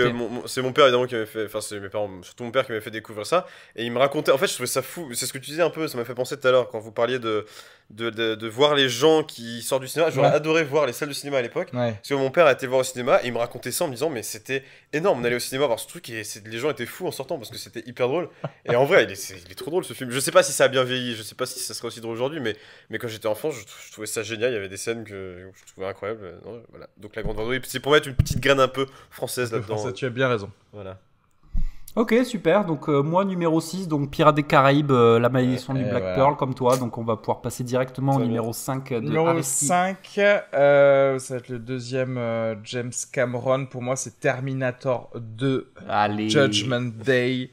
c'est mon père évidemment qui m'avait fait, enfin c'est mes parents, surtout mon père qui m'avait fait découvrir ça. Et il me racontait, en fait, je trouvais ça fou. C'est ce que tu disais un peu, ça m'a fait penser tout à l'heure quand vous parliez de voir les gens qui sortent du cinéma. J'aurais adoré voir les salles de cinéma à l'époque. Parce que mon père a été voir au cinéma et il me racontait ça en me disant, mais c'était énorme, on allait au cinéma voir ce truc et les gens étaient fous en sortant parce que c'était hyper drôle. Et en vrai, il est trop drôle ce film. Je sais pas si ça a bien vieilli, je sais pas si ça serait aussi drôle aujourd'hui, mais quand j'étais enfant, je trouvais ça génial. Il y avait des scènes que je trouvais incroyables. Non, voilà. Donc La Grande Vadrouille, c'est pour mettre une petite graine un peu française là-dedans. Ça, tu as bien raison. Voilà. Ok, super. Donc moi numéro 6, donc Pirates des Caraïbes, La Malédiction du Black Pearl, comme toi. Donc on va pouvoir passer directement au numéro 5 de Numéro 5, ça va être le deuxième James Cameron. Pour moi, c'est Terminator 2, Judgment Day,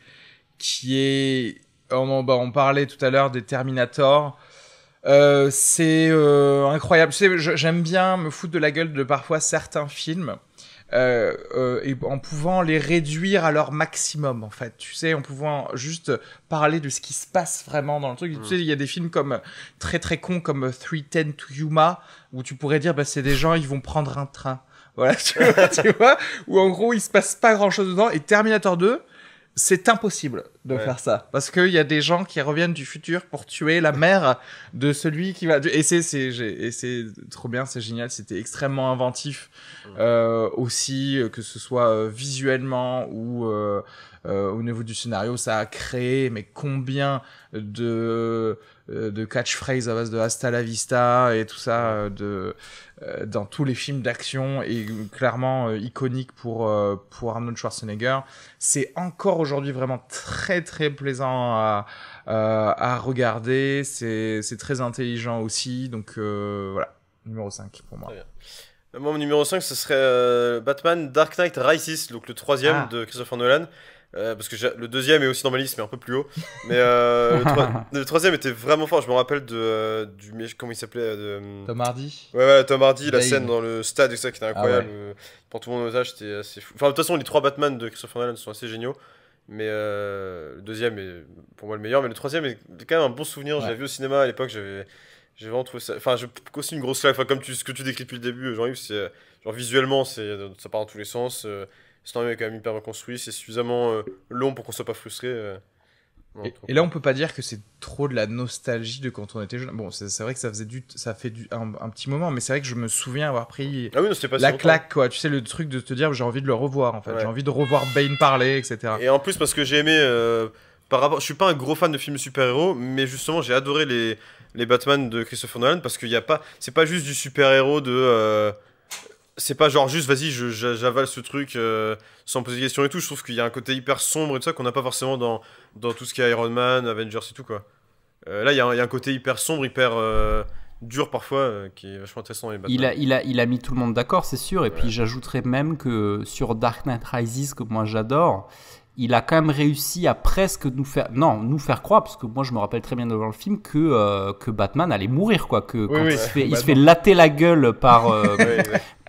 qui est... On parlait tout à l'heure des Terminator. C'est incroyable. Tu sais, j'aime bien me foutre de la gueule de parfois certains films. Et en pouvant les réduire à leur maximum, en fait, tu sais, en pouvant juste parler de ce qui se passe vraiment dans le truc. Tu sais, il y a des films comme très très cons comme 310 to Yuma où tu pourrais dire bah c'est des gens, ils vont prendre un train, voilà, tu vois, où en gros il se passe pas grand chose dedans. Et Terminator 2, c'est impossible de faire ça parce qu'il y a des gens qui reviennent du futur pour tuer la mère de celui qui va, et c'est trop bien, c'est génial, c'était extrêmement inventif aussi, que ce soit visuellement ou au niveau du scénario. Ça a créé mais combien de catchphrases à base de hasta la vista et tout ça dans tous les films d'action, et clairement iconique pour Arnold Schwarzenegger. C'est encore aujourd'hui vraiment très très plaisant à regarder, c'est très intelligent aussi, donc voilà, numéro 5 pour moi. Moi, mon numéro 5, ce serait Batman Dark Knight Rises, donc le troisième de Christopher Nolan. Parce que le deuxième est aussi dans ma liste mais un peu plus haut, mais le troisième était vraiment fort. Je me rappelle comment il s'appelait, Tom Hardy. Ouais, Tom Hardy, la scène dans le stade et ça qui était incroyable, pour tout le monde en otage, c'était assez fou. Enfin de toute façon les trois Batman de Christopher Nolan sont assez géniaux, mais le deuxième est pour moi le meilleur, mais le troisième est quand même un bon souvenir. J'avais vu au cinéma à l'époque, j'ai vraiment trouvé ça, enfin aussi une grosse claque, enfin, comme ce que tu décris depuis le début, Jean-Yves, c'est genre visuellement ça part dans tous les sens. C'est quand même hyper bien construit, c'est suffisamment long pour qu'on soit pas frustré. Et là, on peut pas dire que c'est trop de la nostalgie de quand on était jeune. Bon, c'est vrai que ça fait un petit moment, mais c'est vrai que je me souviens avoir pris la claque, quoi. Tu sais, le truc de te dire, j'ai envie de le revoir, en fait. J'ai envie de revoir Bane parler, etc. Et en plus, parce que j'ai aimé, je suis pas un gros fan de films de super-héros, mais justement, j'ai adoré les Batman de Christopher Nolan, parce qu'il y a pas, c'est pas juste du super-héros c'est pas genre juste vas-y j'avale ce truc sans poser de questions et tout. Je trouve qu'il y a un côté hyper sombre et tout ça qu'on n'a pas forcément dans tout ce qui est Iron Man, Avengers et tout, quoi. Là il y a un côté hyper sombre, hyper dur parfois, qui est vachement intéressant dans les Batman. Il a mis tout le monde d'accord, c'est sûr. Et puis j'ajouterais même que sur Dark Knight Rises, que moi j'adore, il a quand même réussi à presque nous faire croire, parce que moi je me rappelle très bien devant le film que Batman allait mourir, quoi, il se fait latter la gueule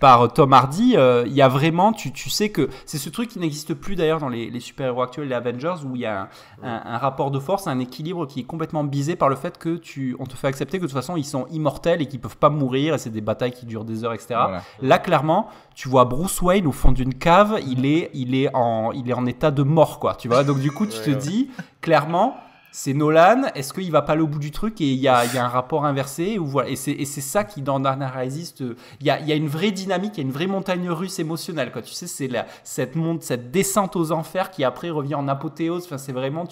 par Tom Hardy, il y a vraiment, tu sais que c'est ce truc qui n'existe plus d'ailleurs dans les super-héros actuels, les Avengers, où il y a un rapport de force, un équilibre qui est complètement biaisé par le fait que on te fait accepter que de toute façon ils sont immortels et qu'ils peuvent pas mourir et c'est des batailles qui durent des heures, etc. Voilà. Là, clairement, tu vois Bruce Wayne au fond d'une cave, il est en état de mort, quoi, tu vois. Donc du coup, tu te dis clairement. C'est Nolan, est-ce qu'il va pas aller au bout du truc et il y a un rapport inversé ou voilà. Et c'est ça qui, dans Dark Knight Rises, il y a une vraie dynamique, il y a une vraie montagne russe émotionnelle, quoi. Tu sais, c'est cette descente aux enfers qui après revient en apothéose. Enfin, c'est vraiment,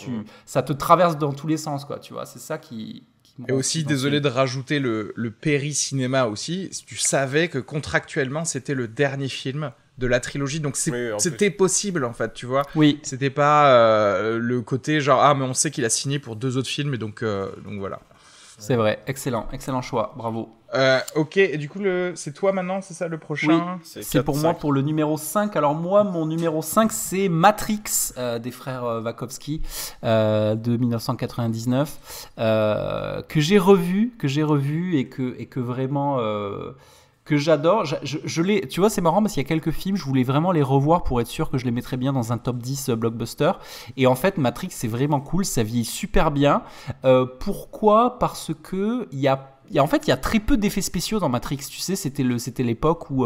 ça te traverse dans tous les sens, quoi, tu vois. C'est ça qui et aussi, désolé de rajouter le péri-cinéma aussi, tu savais que contractuellement, c'était le dernier film de la trilogie, donc c'était possible en fait, tu vois. Oui. C'était pas le côté genre mais on sait qu'il a signé pour 2 autres films et donc voilà. C'est vrai, excellent choix, bravo. Ok, et du coup c'est toi maintenant, c'est ça le prochain? Oui, c'est pour moi pour le numéro 5. Alors moi, mon numéro 5, c'est Matrix des frères Wachowski de 1999 que j'ai revu et que vraiment que j'adore. Tu vois, c'est marrant parce qu'il y a quelques films, je voulais vraiment les revoir pour être sûr que je les mettrais bien dans un top 10 blockbuster. Et en fait, Matrix, c'est vraiment cool, ça vieillit super bien. Pourquoi ? Parce que il y a très peu d'effets spéciaux dans Matrix. Tu sais, c'était l'époque où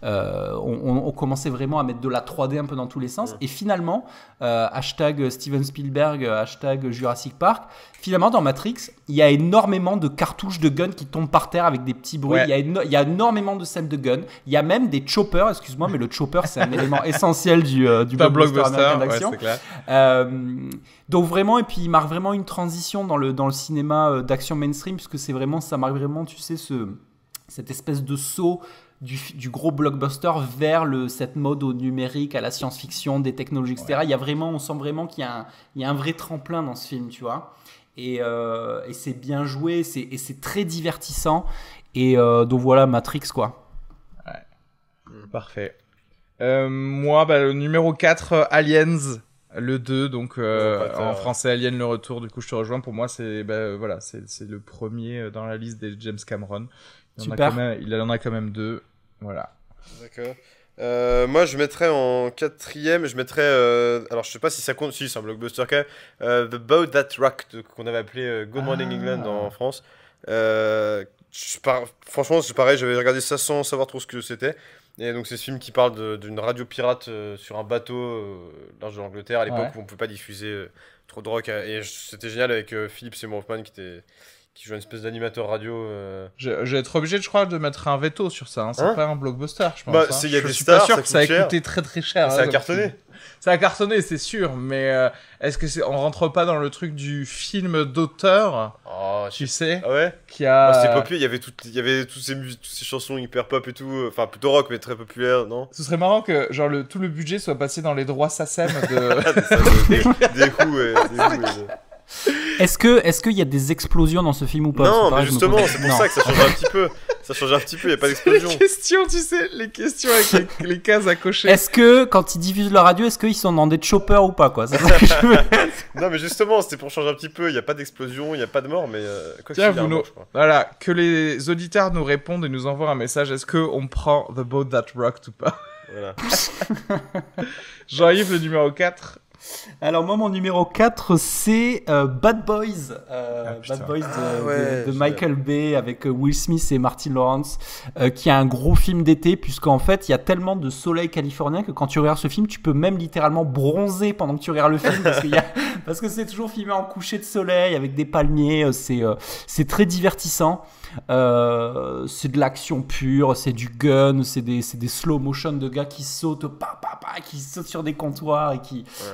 on commençait vraiment à mettre de la 3D un peu dans tous les sens. Et finalement, hashtag Steven Spielberg, hashtag Jurassic Park, finalement, dans Matrix, il y a énormément de cartouches de guns qui tombent par terre avec des petits bruits. Ouais. Il y a énormément de scènes de guns. Il y a même des choppers, excuse-moi, mais le chopper, c'est un élément essentiel du blockbuster américain d'action. Ouais, c'est clair. Donc vraiment, et puis il marque vraiment une transition dans le cinéma d'action mainstream, puisque ça marque vraiment, tu sais, cette espèce de saut du gros blockbuster vers cette mode au numérique, à la science-fiction, des technologies, etc. Ouais. On sent vraiment qu'il y a un vrai tremplin dans ce film, tu vois. Et c'est bien joué, et c'est très divertissant. Et donc voilà, Matrix, quoi. Ouais. Parfait. Moi, le numéro 4, Aliens. Le 2, donc en français Alien le retour, du coup je te rejoins, pour moi c'est le premier dans la liste des James Cameron. Il en a quand même 2, voilà. D'accord. Moi je mettrais en 4ème, alors je sais pas si ça compte, si c'est un blockbuster quand même, The Boat That Rocked, qu'on avait appelé Good Morning England en France. Franchement c'est pareil, j'avais regardé ça sans savoir trop ce que c'était. Et donc c'est ce film qui parle d'une radio pirate sur un bateau large de l'Angleterre à l'époque où on ne pouvait pas diffuser trop de rock. Et c'était génial avec Philip Seymour Hoffman qui joue une espèce d'animateur radio. Je vais être obligé, je crois, de mettre un veto sur ça. C'est pas un blockbuster, je pense. Y a je des suis stars, pas sûr que ça a coûté très très cher. Ça a cartonné. Ça a cartonné, c'est sûr, mais est-ce que on rentre pas dans le truc du film d'auteur, tu sais, qui a... C'était populaire, il y avait toutes ces chansons hyper pop et tout, enfin plutôt rock mais très populaires, non? Ce serait marrant que genre tout le budget soit passé dans les droits SACEM des coups. Est-ce qu'il y a des explosions dans ce film ou pas? Non, mais justement, c'est pour ça que ça change un petit peu. Ça change un petit peu, il n'y a pas d'explosion. Les questions avec les cases à cocher. Est-ce que, quand ils diffusent la radio, est-ce qu'ils sont dans des choppers ou pas, quoi? Non, mais justement, c'était pour changer un petit peu. Il n'y a pas d'explosion, il n'y a pas de mort, mais quoi qu'il y ait, voilà, que les auditeurs nous répondent et nous envoient un message. Est-ce qu'on prend The Boat That Rocked ou pas? Voilà. Jean-Yves, le numéro 4. Alors moi mon numéro 4 c'est Bad Boys, Bad Boys de Michael Bay avec Will Smith et Martin Lawrence, qui est un gros film d'été, puisqu'en fait il y a tellement de soleil californien que quand tu regardes ce film tu peux même littéralement bronzer pendant que tu regardes le film parce que c'est toujours filmé en coucher de soleil avec des palmiers, c'est très divertissant. C'est de l'action pure, c'est du gun, c'est des slow motion de gars qui sautent, qui sautent sur des comptoirs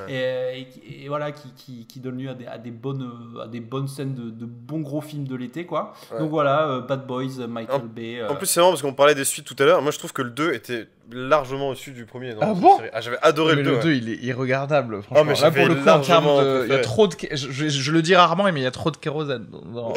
et voilà, qui donnent lieu à des bonnes scènes de bons gros films de l'été, quoi. Ouais. Donc voilà, Bad Boys, Michael Bay. En plus, c'est marrant parce qu'on parlait des suites tout à l'heure. Moi, je trouve que le 2 était largement au-dessus du premier. Ah bon? J'avais adoré le 2. Le 2, il est irregardable, franchement. Mais là, pour le coup, en termes il y a trop de... Je le dis rarement, mais il y a trop de kérosène dans...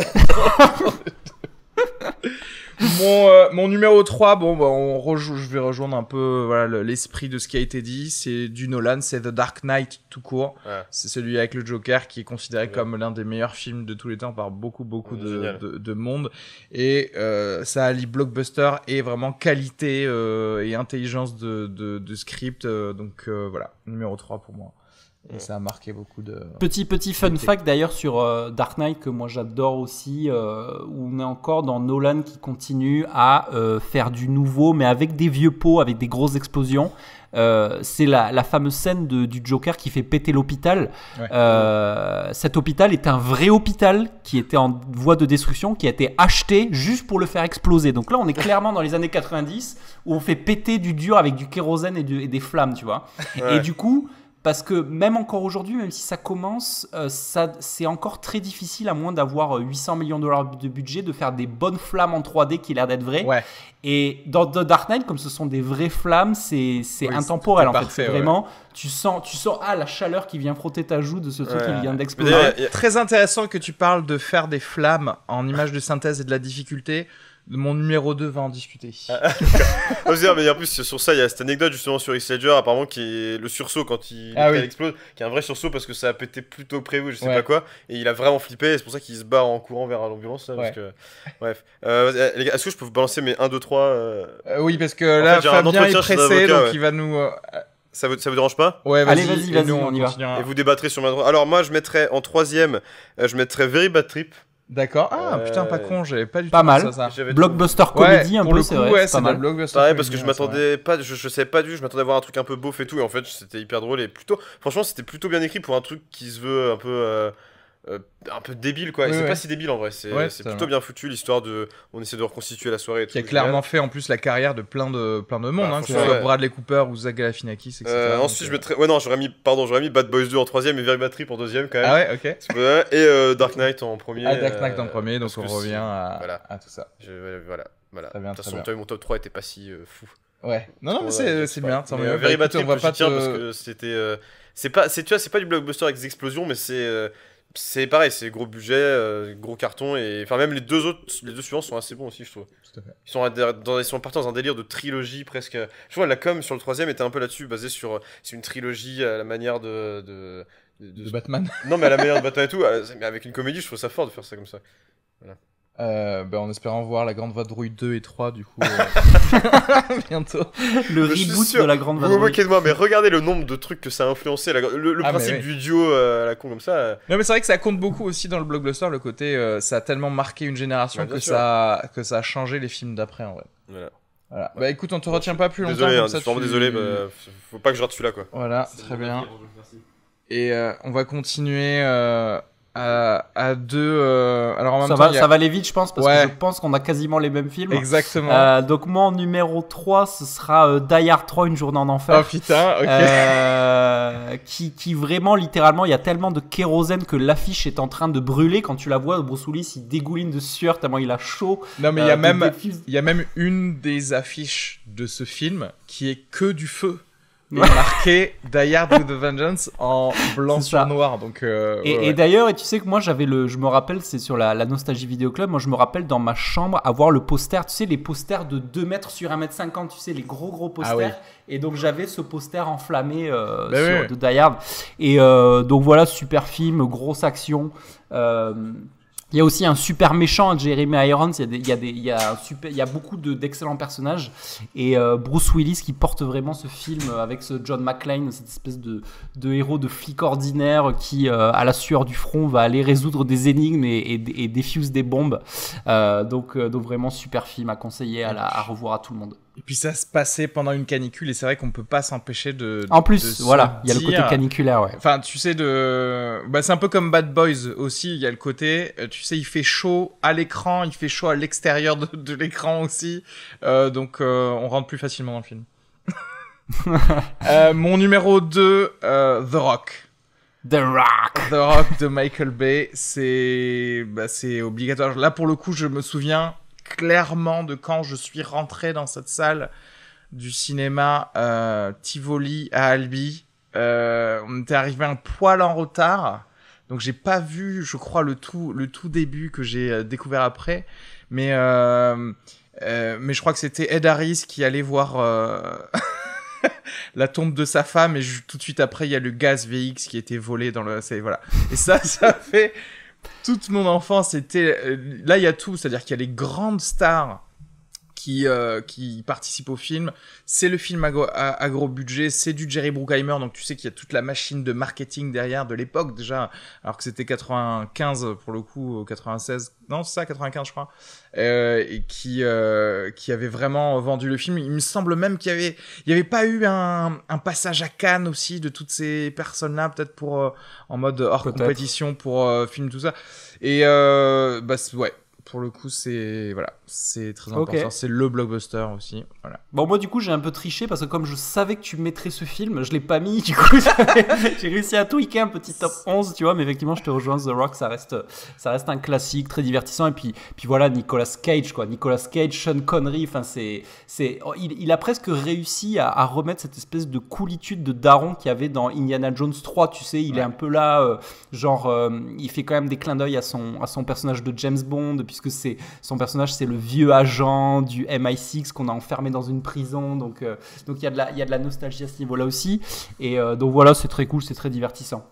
Mon numéro 3, bon, bah, je vais rejoindre un peu voilà, l'esprit de ce qui a été dit. C'est du Nolan, c'est The Dark Knight tout court. Ouais. C'est celui avec le Joker qui est considéré comme l'un des meilleurs films de tous les temps par beaucoup de monde. Et ça allie blockbuster et vraiment qualité et intelligence de script. Donc voilà, numéro 3 pour moi. Et ça a marqué beaucoup de... Petit fun fact d'ailleurs sur Dark Knight que moi j'adore aussi, où on est encore dans Nolan qui continue à faire du nouveau, mais avec des vieux pots, avec des grosses explosions. C'est la fameuse scène du Joker qui fait péter l'hôpital. Ouais. Cet hôpital est un vrai hôpital qui était en voie de destruction, qui a été acheté juste pour le faire exploser. Donc là, on est clairement dans les années 90 où on fait péter du dur avec du kérosène et des flammes, tu vois. Ouais. Et du coup... Parce que même encore aujourd'hui, même si ça commence, c'est encore très difficile, à moins d'avoir 800 millions de dollars de budget, de faire des bonnes flammes en 3D qui a l'air d'être vraies. Ouais. Et dans The Dark Knight, comme ce sont des vraies flammes, c'est intemporel en fait. C'est vraiment, tu sens la chaleur qui vient frotter ta joue de ce truc qui vient d'exploser. Très intéressant que tu parles de faire des flammes en images de synthèse et de la difficulté. Mon numéro 2 va en discuter. Mais en plus, sur ça, il y a cette anecdote justement sur Heath Ledger, apparemment, qui est le sursaut quand il explose, qui est un vrai sursaut parce que ça a pété plus tôt que prévu, je sais pas quoi, et il a vraiment flippé, et c'est pour ça qu'il se barre en courant vers l'ambulance. Là, parce que... Bref. Les gars, est-ce que je peux vous balancer mes 1, 2, 3 Oui, parce que là, Fabien est pressé, donc il va nous... Ça vous dérange pas? Ouais, vas-y, on y va. Et vous débattrez sur ma droite. Alors moi, je mettrais en troisième, je mettrais Very Bad Trip. D'accord. Ah putain, pas con, j'avais pas du tout pas mal. Ça. Blockbuster comédie un peu, c'est vrai. Ouais, c'est pas mal. Blockbuster. Pareil, parce que je m'attendais pas, je savais pas je m'attendais à voir un truc un peu beauf et tout, et en fait c'était hyper drôle et franchement c'était plutôt bien écrit pour un truc qui se veut un peu débile quoi. Et c'est pas si débile en vrai, c'est plutôt bien foutu l'histoire on essaie de reconstituer la soirée. Et qui a clairement fait en plus la carrière de plein de monde, que ce soit Bradley Cooper ou Zach Galifianakis, etc. Ensuite je mettrais, j'aurais mis Bad Boys 2 en troisième et Very Bad Trip en deuxième quand même. Ah ouais, ok. Et Dark Knight en premier. Dark Knight en premier, donc on revient à tout ça. Voilà. De toute façon, mon top 3 était pas si fou. Ouais. Non, mais c'est bien. Very Bad Trip, je tiens parce que c'était, c'est pas du blockbuster avec des explosions, mais c'est pareil, c'est gros budget, gros carton, et enfin même les deux suivants sont assez bons aussi, je trouve. Tout à fait. Ils sont partis dans un délire de trilogie presque. Je vois la com sur le troisième était un peu là-dessus, basé sur c'est une trilogie à la manière de Batman. Non, mais à la manière de Batman et tout, mais avec une comédie, je trouve ça fort de faire ça comme ça. Voilà. En espérant voir la Grande Vadrouille 2 et 3 du coup bientôt le reboot de la Grande Vadrouille. Vous moquez de moi, mais regardez le nombre de trucs que ça a influencé, le principe du duo à la con comme ça. Non mais c'est vrai que ça compte beaucoup aussi dans le blockbuster, le côté ça a tellement marqué une génération que ça a changé les films d'après en vrai. Voilà. Bah écoute, on te retient pas plus longtemps. Désolé, faut pas que je rate celui-là quoi. Voilà, très bien. Et on va continuer à deux. Alors en même temps, ça va aller vite, je pense, parce que je pense qu'on a quasiment les mêmes films. Exactement. Donc moi, en numéro 3, ce sera Die Hard 3, Une journée en enfer. Oh putain, ok. Qui vraiment, littéralement, il y a tellement de kérosène que l'affiche est en train de brûler. Quand tu la vois, Bruce Willis, il dégouline de sueur tellement il a chaud. Non, mais il y a même une des affiches de ce film qui est que du feu. Et marqué Die Hard with a Vengeance en blanc sur noir. Donc, et d'ailleurs, tu sais que moi je me rappelle, c'est sur la Nostalgie Vidéo Club, moi je me rappelle dans ma chambre avoir le poster, tu sais, les posters de 2 mètres sur 1 mètre 50, tu sais, les gros posters. Ah oui. Et donc j'avais ce poster enflammé de Die Hard. Et donc voilà, super film, grosse action. Il y a aussi un super méchant, Jeremy Irons. Il y a beaucoup d'excellents personnages. Et Bruce Willis qui porte vraiment ce film avec ce John McClane, cette espèce de héros de flic ordinaire qui, à la sueur du front, va aller résoudre des énigmes et défuse des bombes. Donc vraiment super film à conseiller à revoir à tout le monde. Et puis ça se passait pendant une canicule et c'est vrai qu'on peut pas s'empêcher de. En plus, voilà, il y a le côté caniculaire, ouais. Enfin, tu sais c'est un peu comme Bad Boys aussi. Il y a le côté, tu sais, il fait chaud à l'écran, il fait chaud à l'extérieur de l'écran aussi. Donc on rentre plus facilement dans le film. Mon numéro 2, The Rock. The Rock de Michael Bay, c'est obligatoire. Là pour le coup, je me souviens clairement de quand je suis rentré dans cette salle du cinéma Tivoli à Albi. On était arrivé un poil en retard, donc j'ai pas vu, je crois, le tout début que j'ai découvert après. Mais Mais je crois que c'était Ed Harris qui allait voir la tombe de sa femme, et tout de suite après, il y a le gaz VX qui était volé dans le... Voilà. Et ça fait... Toute mon enfance, c'était... Là, il y a tout, c'est-à-dire qu'il y a les grandes stars qui participent au film. C'est le film à gros budget, c'est du Jerry Bruckheimer, donc tu sais qu'il y a toute la machine de marketing derrière de l'époque déjà, alors que c'était 95 pour le coup, 96, non c'est ça, 95 je crois, et qui avait vraiment vendu le film. Il me semble même il y avait pas eu un passage à Cannes aussi de toutes ces personnes-là, peut-être pour en mode hors compétition pour film tout ça. Et ouais. Pour le coup, c'est très important. C'est le blockbuster aussi. Voilà. Bon, moi, du coup, j'ai un peu triché parce que comme je savais que tu mettrais ce film, je l'ai pas mis. Du coup, j'ai réussi à tweaker un petit top 11, tu vois. Mais effectivement, je te rejoins. The Rock, ça reste un classique très divertissant. Et puis voilà, Nicolas Cage, quoi. Nicolas Cage, Sean Connery. Enfin, il a presque réussi à remettre cette espèce de coolitude de daron qu'il y avait dans Indiana Jones 3. Tu sais, il est un peu là, il fait quand même des clins d'œil à son personnage de James Bond, puisque son personnage, c'est le vieux agent du MI6 qu'on a enfermé dans une prison, donc il y a de la nostalgie à ce niveau-là aussi, et donc voilà, c'est très cool, c'est très divertissant.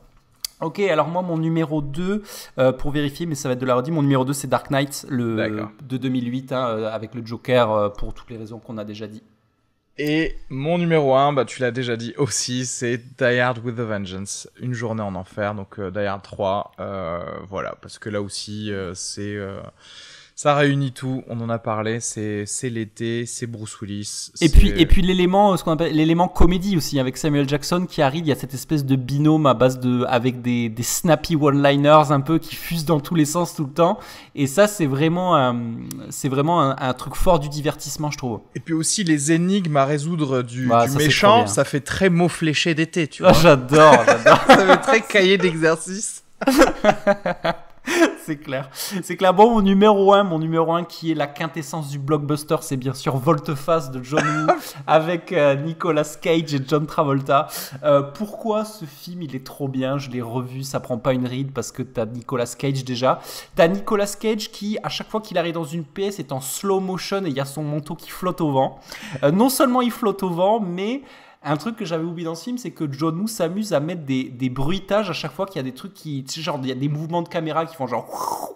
Ok, alors moi, mon numéro 2, pour vérifier, mais ça va être de la redit, mon numéro 2, c'est Dark Knight, de 2008, avec le Joker, pour toutes les raisons qu'on a déjà dit. Et mon numéro 1, tu l'as déjà dit aussi, c'est Die Hard with a Vengeance, Une journée en enfer, donc Die Hard 3, voilà, parce que là aussi, ça réunit tout, on en a parlé, c'est l'été, c'est Bruce Willis. Et puis l'élément, ce qu'on appelle l'élément comédie aussi, avec Samuel Jackson qui arrive, il y a cette espèce de binôme avec des snappy one-liners un peu qui fusent dans tous les sens tout le temps, et ça c'est vraiment un truc fort du divertissement, je trouve. Et puis aussi les énigmes à résoudre du méchant, ça fait très mot fléché d'été, tu vois. J'adore. Ça fait très cahier d'exercice. C'est clair. Bon, mon numéro 1 qui est la quintessence du blockbuster, c'est bien sûr Volte-Face de John Woo avec Nicolas Cage et John Travolta. Pourquoi ce film, il est trop bien, je l'ai revu, ça prend pas une ride parce que t'as Nicolas Cage déjà. T'as Nicolas Cage qui, à chaque fois qu'il arrive dans une pièce, est en slow motion et il y a son manteau qui flotte au vent. Non seulement il flotte au vent, mais... Un truc que j'avais oublié dans ce film, c'est que John Woo s'amuse à mettre des bruitages à chaque fois qu'il y a des trucs tu sais, genre, il y a des mouvements de caméra qui font genre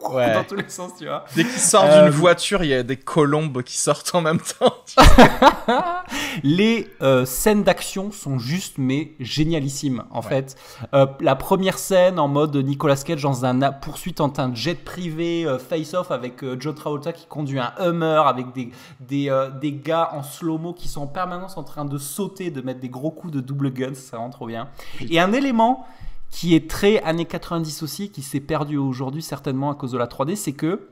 dans tous les sens, tu vois. Dès qu'il sort d'une voiture, il y a des colombes qui sortent en même temps. Les scènes d'action sont juste, mais génialissimes, en fait. La première scène en mode Nicolas Cage dans un poursuite en un jet privé face-off avec John Travolta qui conduit un Hummer avec des gars en slow-mo qui sont en permanence en train de sauter, de mettre des gros coups de double gun, ça rend trop bien. Et un élément qui est très années 90 aussi, qui s'est perdu aujourd'hui certainement à cause de la 3D, c'est que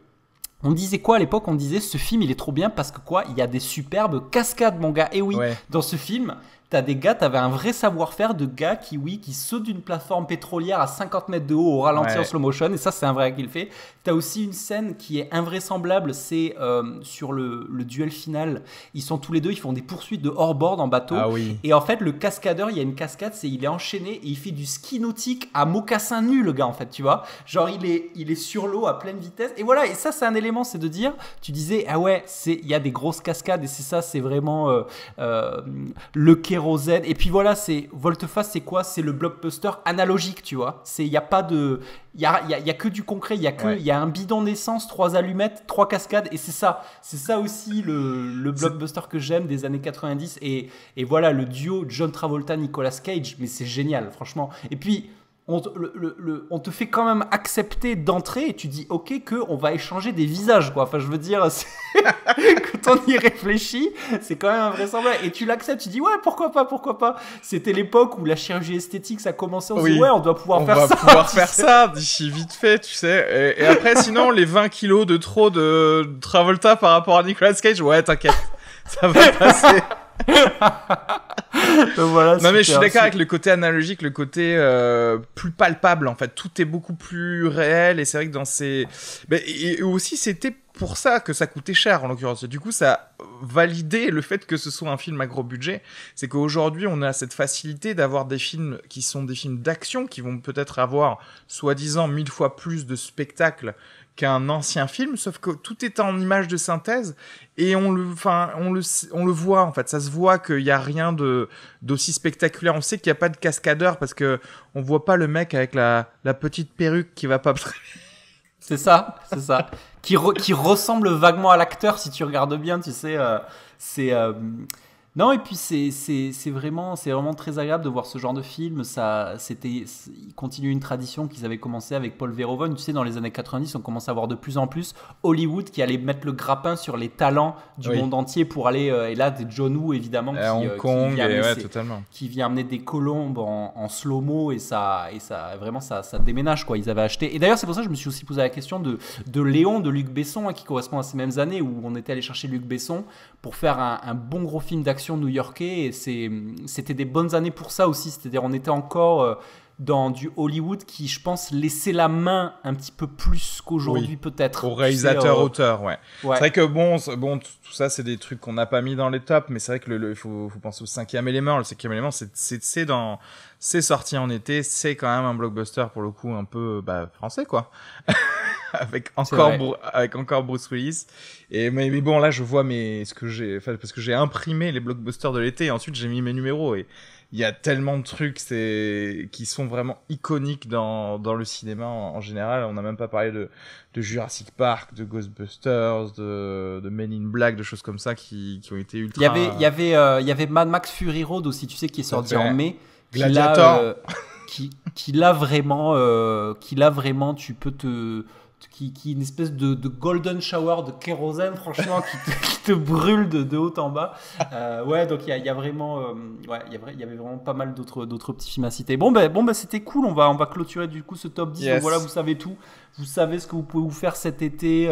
on disait quoi à l'époque? On disait ce film il est trop bien parce que quoi, il y a des superbes cascades, mon gars. Et oui, dans ce film, t'avais un vrai savoir-faire de gars qui sautent d'une plateforme pétrolière à 50 mètres de haut au ralenti en slow motion, et ça c'est un vrai gars qui le fait. T'as aussi une scène qui est invraisemblable, c'est sur le duel final, ils sont tous les deux, ils font des poursuites de hors-bord en bateau, et en fait le cascadeur, il y a une cascade, il est enchaîné et il fait du ski nautique à mocassin nu, le gars, en fait, tu vois, genre il est sur l'eau à pleine vitesse, et voilà, et ça c'est un élément, c'est de dire, tu disais, ah ouais, il y a des grosses cascades, et c'est ça, c'est vraiment le kérosène, et puis voilà, c'est Volte-Face, c'est quoi? C'est le blockbuster analogique, tu vois, il y a pas de... Il y a que du concret, il y a un bidon d'essence, 3 allumettes, 3 cascades, et c'est ça aussi le blockbuster que j'aime des années 90, et voilà, le duo John Travolta, Nicolas Cage, mais c'est génial, franchement. Et puis on te fait quand même accepter d'entrer, et tu dis ok qu'on va échanger des visages, quoi. Enfin, je veux dire, quand on y réfléchit, c'est quand même invraisemblable, et tu l'acceptes, tu dis ouais, pourquoi pas. C'était l'époque où la chirurgie esthétique ça commençait, on se dit ouais, on doit pouvoir faire ça d'ici vite fait, tu sais, et après sinon les 20 kilos de trop de Travolta par rapport à Nicolas Cage, ouais, t'inquiète, ça va passer. Voilà, non mais je suis d'accord avec le côté analogique, le côté plus palpable, en fait, tout est beaucoup plus réel, et c'est vrai que dans ces... et aussi c'était pour ça que ça coûtait cher en l'occurrence, du coup ça a validé le fait que ce soit un film à gros budget. C'est qu'aujourd'hui on a cette facilité d'avoir des films qui sont des films d'action qui vont peut-être avoir soi-disant 1000 fois plus de spectacles qu'un ancien film, sauf que tout est en image de synthèse et on le voit en fait. Ça se voit qu'il y a rien d'aussi spectaculaire. On sait qu'il y a pas de cascadeur parce que on voit pas le mec avec la petite perruque qui va pas. C'est ça. Qui ressemble vaguement à l'acteur si tu regardes bien, tu sais. Non, et puis c'est vraiment très agréable de voir ce genre de film. Il continue une tradition qu'ils avaient commencé avec Paul Verhoeven. Tu sais, dans les années 90, on commençait à voir de plus en plus Hollywood qui allait mettre le grappin sur les talents du monde entier pour aller. Et là, des John Woo, évidemment, Hong Kong, totalement. Qui vient amener des colombes en slow-mo et ça déménage, quoi. Ils avaient acheté. Et d'ailleurs, c'est pour ça que je me suis aussi posé la question de Léon, de Luc Besson, qui correspond à ces mêmes années où on était allé chercher Luc Besson pour faire un bon gros film d'action new-yorkais, et c'était des bonnes années pour ça aussi, c'est-à-dire on était encore dans du Hollywood qui, je pense, laissait la main un petit peu plus qu'aujourd'hui, peut-être. Au réalisateur-auteur, ouais. C'est vrai que bon, tout ça, c'est des trucs qu'on n'a pas mis dans les tops, mais c'est vrai que il faut penser au 5e élément. Le 5e élément, c'est sorti en été, c'est quand même un blockbuster pour le coup un peu français, quoi. avec encore Bruce Willis. Mais bon, là, je vois parce que j'ai imprimé les blockbusters de l'été et ensuite j'ai mis mes numéros, et il y a tellement de trucs qui sont vraiment iconiques dans le cinéma en général. On n'a même pas parlé de Jurassic Park, de Ghostbusters, de Men in Black, de choses comme ça qui ont été ultra... Il y avait Mad Max Fury Road aussi, tu sais, qui est sorti en mai. Gladiator. Qui l'a vraiment, tu peux qui est une espèce de golden shower de kérosène, franchement, qui te brûle de haut en bas. Donc il y a vraiment, il y avait vraiment pas mal d'autres petits films à citer. Bon, c'était cool. On va clôturer du coup ce top 10. Yes. Donc voilà, vous savez tout. Vous savez ce que vous pouvez vous faire cet été.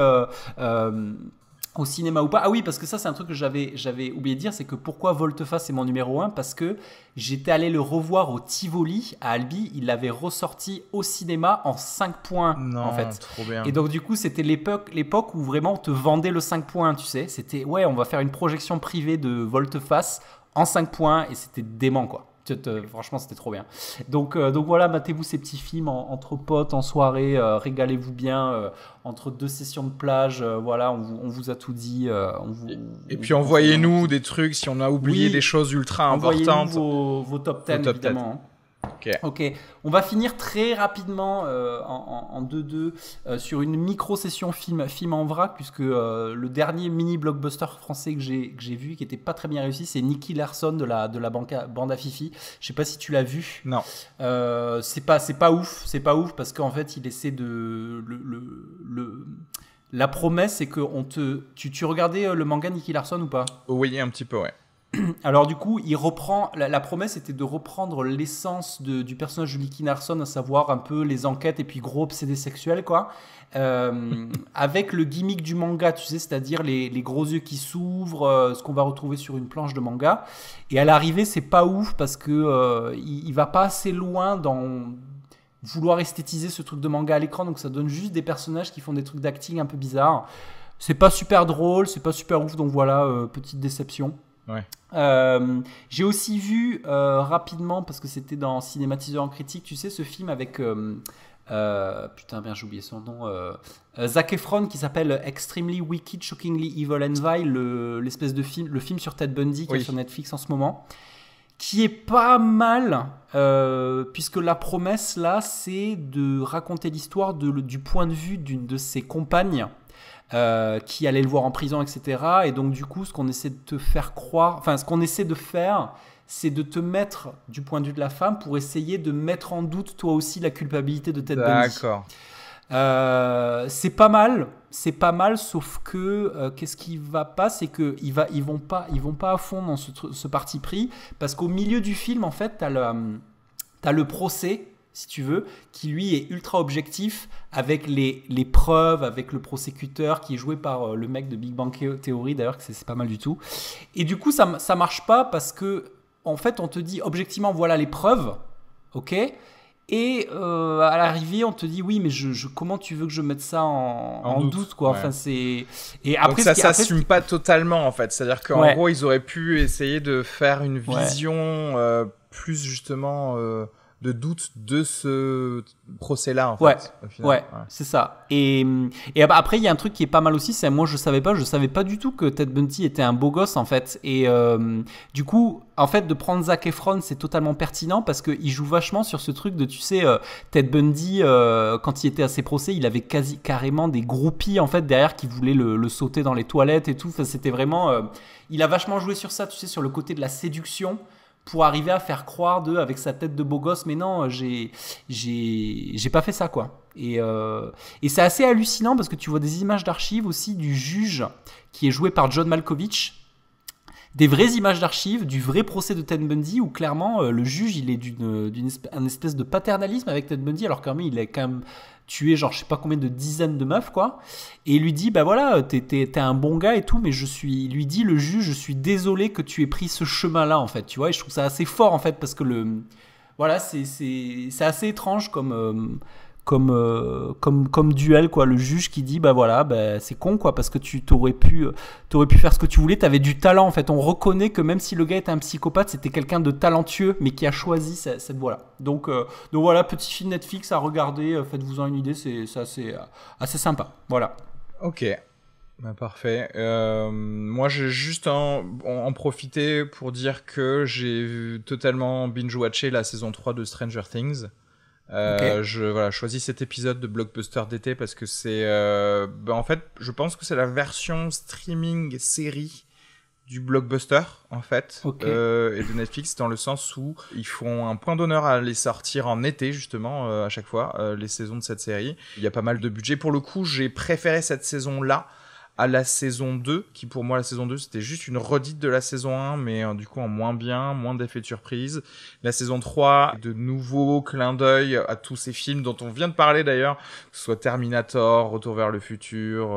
Au cinéma ou pas. Ah oui, parce que ça, c'est un truc que j'avais oublié de dire, c'est que pourquoi Volte-Face est mon numéro 1, parce que j'étais allé le revoir au Tivoli à Albi, il l'avait ressorti au cinéma en 5 points, en fait. Trop bien. Et donc du coup, c'était l'époque où vraiment on te vendait le 5 points, tu sais. C'était, on va faire une projection privée de Volte-Face en 5 points, et c'était dément, quoi. Franchement, c'était trop bien. Donc voilà, matez-vous ces petits films entre potes, en soirée, régalez-vous bien entre 2 sessions de plage. Voilà, on vous a tout dit. Et puis envoyez-nous des trucs si on a oublié des choses ultra importantes. Envoyez-nous vos top 10, évidemment. Ok, on va finir très rapidement en 2-2 sur une micro-session film en vrac, puisque le dernier mini-blockbuster français que j'ai vu, qui était pas très bien réussi, c'est Nicky Larson de la bande à Fifi. Je sais pas si tu l'as vu. Non. C'est pas ouf parce qu'en fait il essaie la promesse, c'est que tu regardais le manga Nicky Larson ou pas? Oui, un petit peu, ouais. Alors du coup, il reprend. La promesse était de reprendre l'essence du personnage de Nicky Larson, à savoir un peu les enquêtes et puis gros obsédé sexuel, quoi. Avec le gimmick du manga, tu sais, c'est-à-dire les gros yeux qui s'ouvrent, ce qu'on va retrouver sur une planche de manga. Et à l'arrivée, c'est pas ouf parce que il va pas assez loin dans vouloir esthétiser ce truc de manga à l'écran, donc ça donne juste des personnages qui font des trucs d'acting un peu bizarres. C'est pas super drôle, c'est pas super ouf, donc voilà, petite déception. Ouais. J'ai aussi vu rapidement, parce que c'était dans Cinématiseur en critique, tu sais, ce film avec putain merde, j'ai oublié son nom, Zac Efron, qui s'appelle Extremely Wicked, Shockingly Evil and Vile, l'espèce de film, le film sur Ted Bundy qui est sur Netflix en ce moment, qui est pas mal, puisque la promesse là, c'est de raconter l'histoire du point de vue d'une de ses compagnes qui allait le voir en prison, etc. Et donc du coup, ce qu'on essaie de te faire croire, enfin ce qu'on essaie de faire, c'est de te mettre du point de vue de la femme pour essayer de mettre en doute toi aussi la culpabilité de Ted Bundy. D'accord. C'est pas mal, sauf que qu'est-ce qui va pas, c'est que ils vont pas à fond dans ce parti pris, parce qu'au milieu du film, en fait, t'as le procès, si tu veux, qui lui est ultra objectif, avec les preuves, avec le prosécuteur qui est joué par le mec de Big Bang Theory, d'ailleurs, que c'est pas mal du tout. Et du coup, ça marche pas, parce que en fait, on te dit objectivement, voilà les preuves, ok, et à l'arrivée, on te dit oui, mais comment tu veux que je mette ça en doute, quoi. Ouais. Enfin, c'est... Et après, donc ça s'assume pas totalement, en fait. C'est-à-dire qu'en gros, ils auraient pu essayer de faire une vision plus justement doute de ce procès-là, en Ouais, fait. Au final. ouais, c'est ça. Et après, il y a un truc qui est pas mal aussi, c'est moi je savais pas du tout que Ted Bundy était un beau gosse en fait. Et du coup, en fait, de prendre Zac Efron, c'est totalement pertinent parce qu'il joue vachement sur ce truc de, tu sais, Ted Bundy, quand il était à ses procès, il avait carrément des groupies en fait derrière qui voulaient le sauter dans les toilettes et tout. Enfin, c'était vraiment, il a vachement joué sur ça, tu sais, sur le côté de la séduction, pour arriver à faire croire avec sa tête de beau gosse, mais non, j'ai pas fait ça, quoi. Et c'est assez hallucinant parce que tu vois des images d'archives aussi du juge qui est joué par John Malkovich, des vraies images d'archives du vrai procès de Ted Bundy où clairement le juge il est d'une espèce de paternalisme avec Ted Bundy alors quand même il est quand même tué genre je sais pas combien de dizaines de meufs quoi, et il lui dit bah voilà t'es un bon gars et tout, mais lui dit le juge, je suis désolé que tu aies pris ce chemin là en fait, tu vois, et je trouve ça assez fort en fait parce que voilà c'est assez étrange comme duel quoi, le juge qui dit bah voilà bah, c'est con quoi parce que t'aurais pu faire ce que tu voulais, t'avais du talent en fait, on reconnaît que même si le gars était un psychopathe c'était quelqu'un de talentueux mais qui a choisi cette voie là, donc voilà, petit film Netflix à regarder, faites-vous-en une idée, c'est assez sympa, voilà. Ok, bah, parfait. Moi j'ai juste en profité pour dire que j'ai totalement binge-watché la saison 3 de Stranger Things. Je choisis cet épisode de Blockbuster d'été parce que c'est en fait je pense que c'est la version streaming série du Blockbuster en fait, et de Netflix, dans le sens où ils font un point d'honneur à les sortir en été justement à chaque fois, les saisons de cette série. Il y a pas mal de budget. Pour le coup j'ai préféré cette saison là à la saison 2, qui pour moi la saison 2 c'était juste une redite de la saison 1, mais du coup en moins bien, moins d'effets de surprise. La saison 3, de nouveaux clins d'œil à tous ces films dont on vient de parler d'ailleurs, que ce soit Terminator, Retour vers le futur,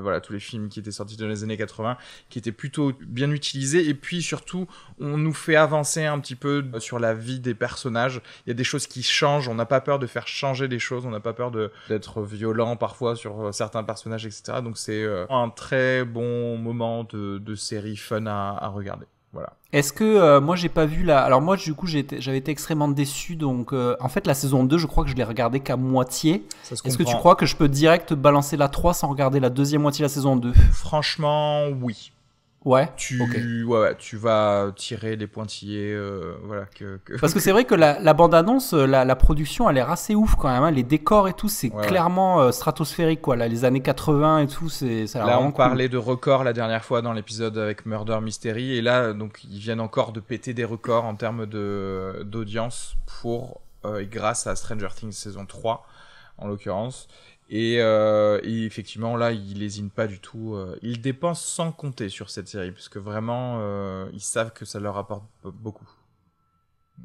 voilà, tous les films qui étaient sortis dans les années 80, qui étaient plutôt bien utilisés, et puis surtout on nous fait avancer un petit peu sur la vie des personnages. Il y a des choses qui changent, on n'a pas peur de faire changer des choses, on n'a pas peur d'être violent parfois sur certains personnages, etc. Donc c'est un très bon moment de série fun à regarder. Voilà. Est-ce que moi j'ai pas vu alors moi du coup j'avais été extrêmement déçu, donc en fait la saison 2 je crois que je l'ai regardé qu'à moitié. Est-ce que tu crois que je peux direct balancer la 3 sans regarder la deuxième moitié de la saison 2? Franchement oui. Ouais. Ouais, tu vas tirer les pointillés, voilà. Parce que c'est vrai que la bande-annonce, la production, a l'air assez ouf quand même. Hein. Les décors et tout, c'est clairement stratosphérique, quoi. Là, les années 80 et tout, ça a l'air là, vraiment on parlait de records la dernière fois dans l'épisode avec Murder Mystery, et là, donc, ils viennent encore de péter des records en termes d'audience grâce à Stranger Things saison 3, en l'occurrence. Et effectivement là ils lésinent pas du tout, ils dépensent sans compter sur cette série parce que vraiment ils savent que ça leur apporte beaucoup.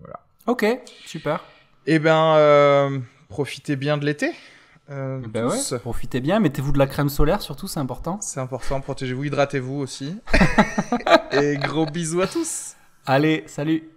Voilà. Ok, super. Et ben profitez bien de l'été. Ben ouais, profitez bien, mettez-vous de la crème solaire surtout, c'est important. C'est important, protégez-vous, hydratez-vous aussi. Et gros bisous à tous. Allez, salut.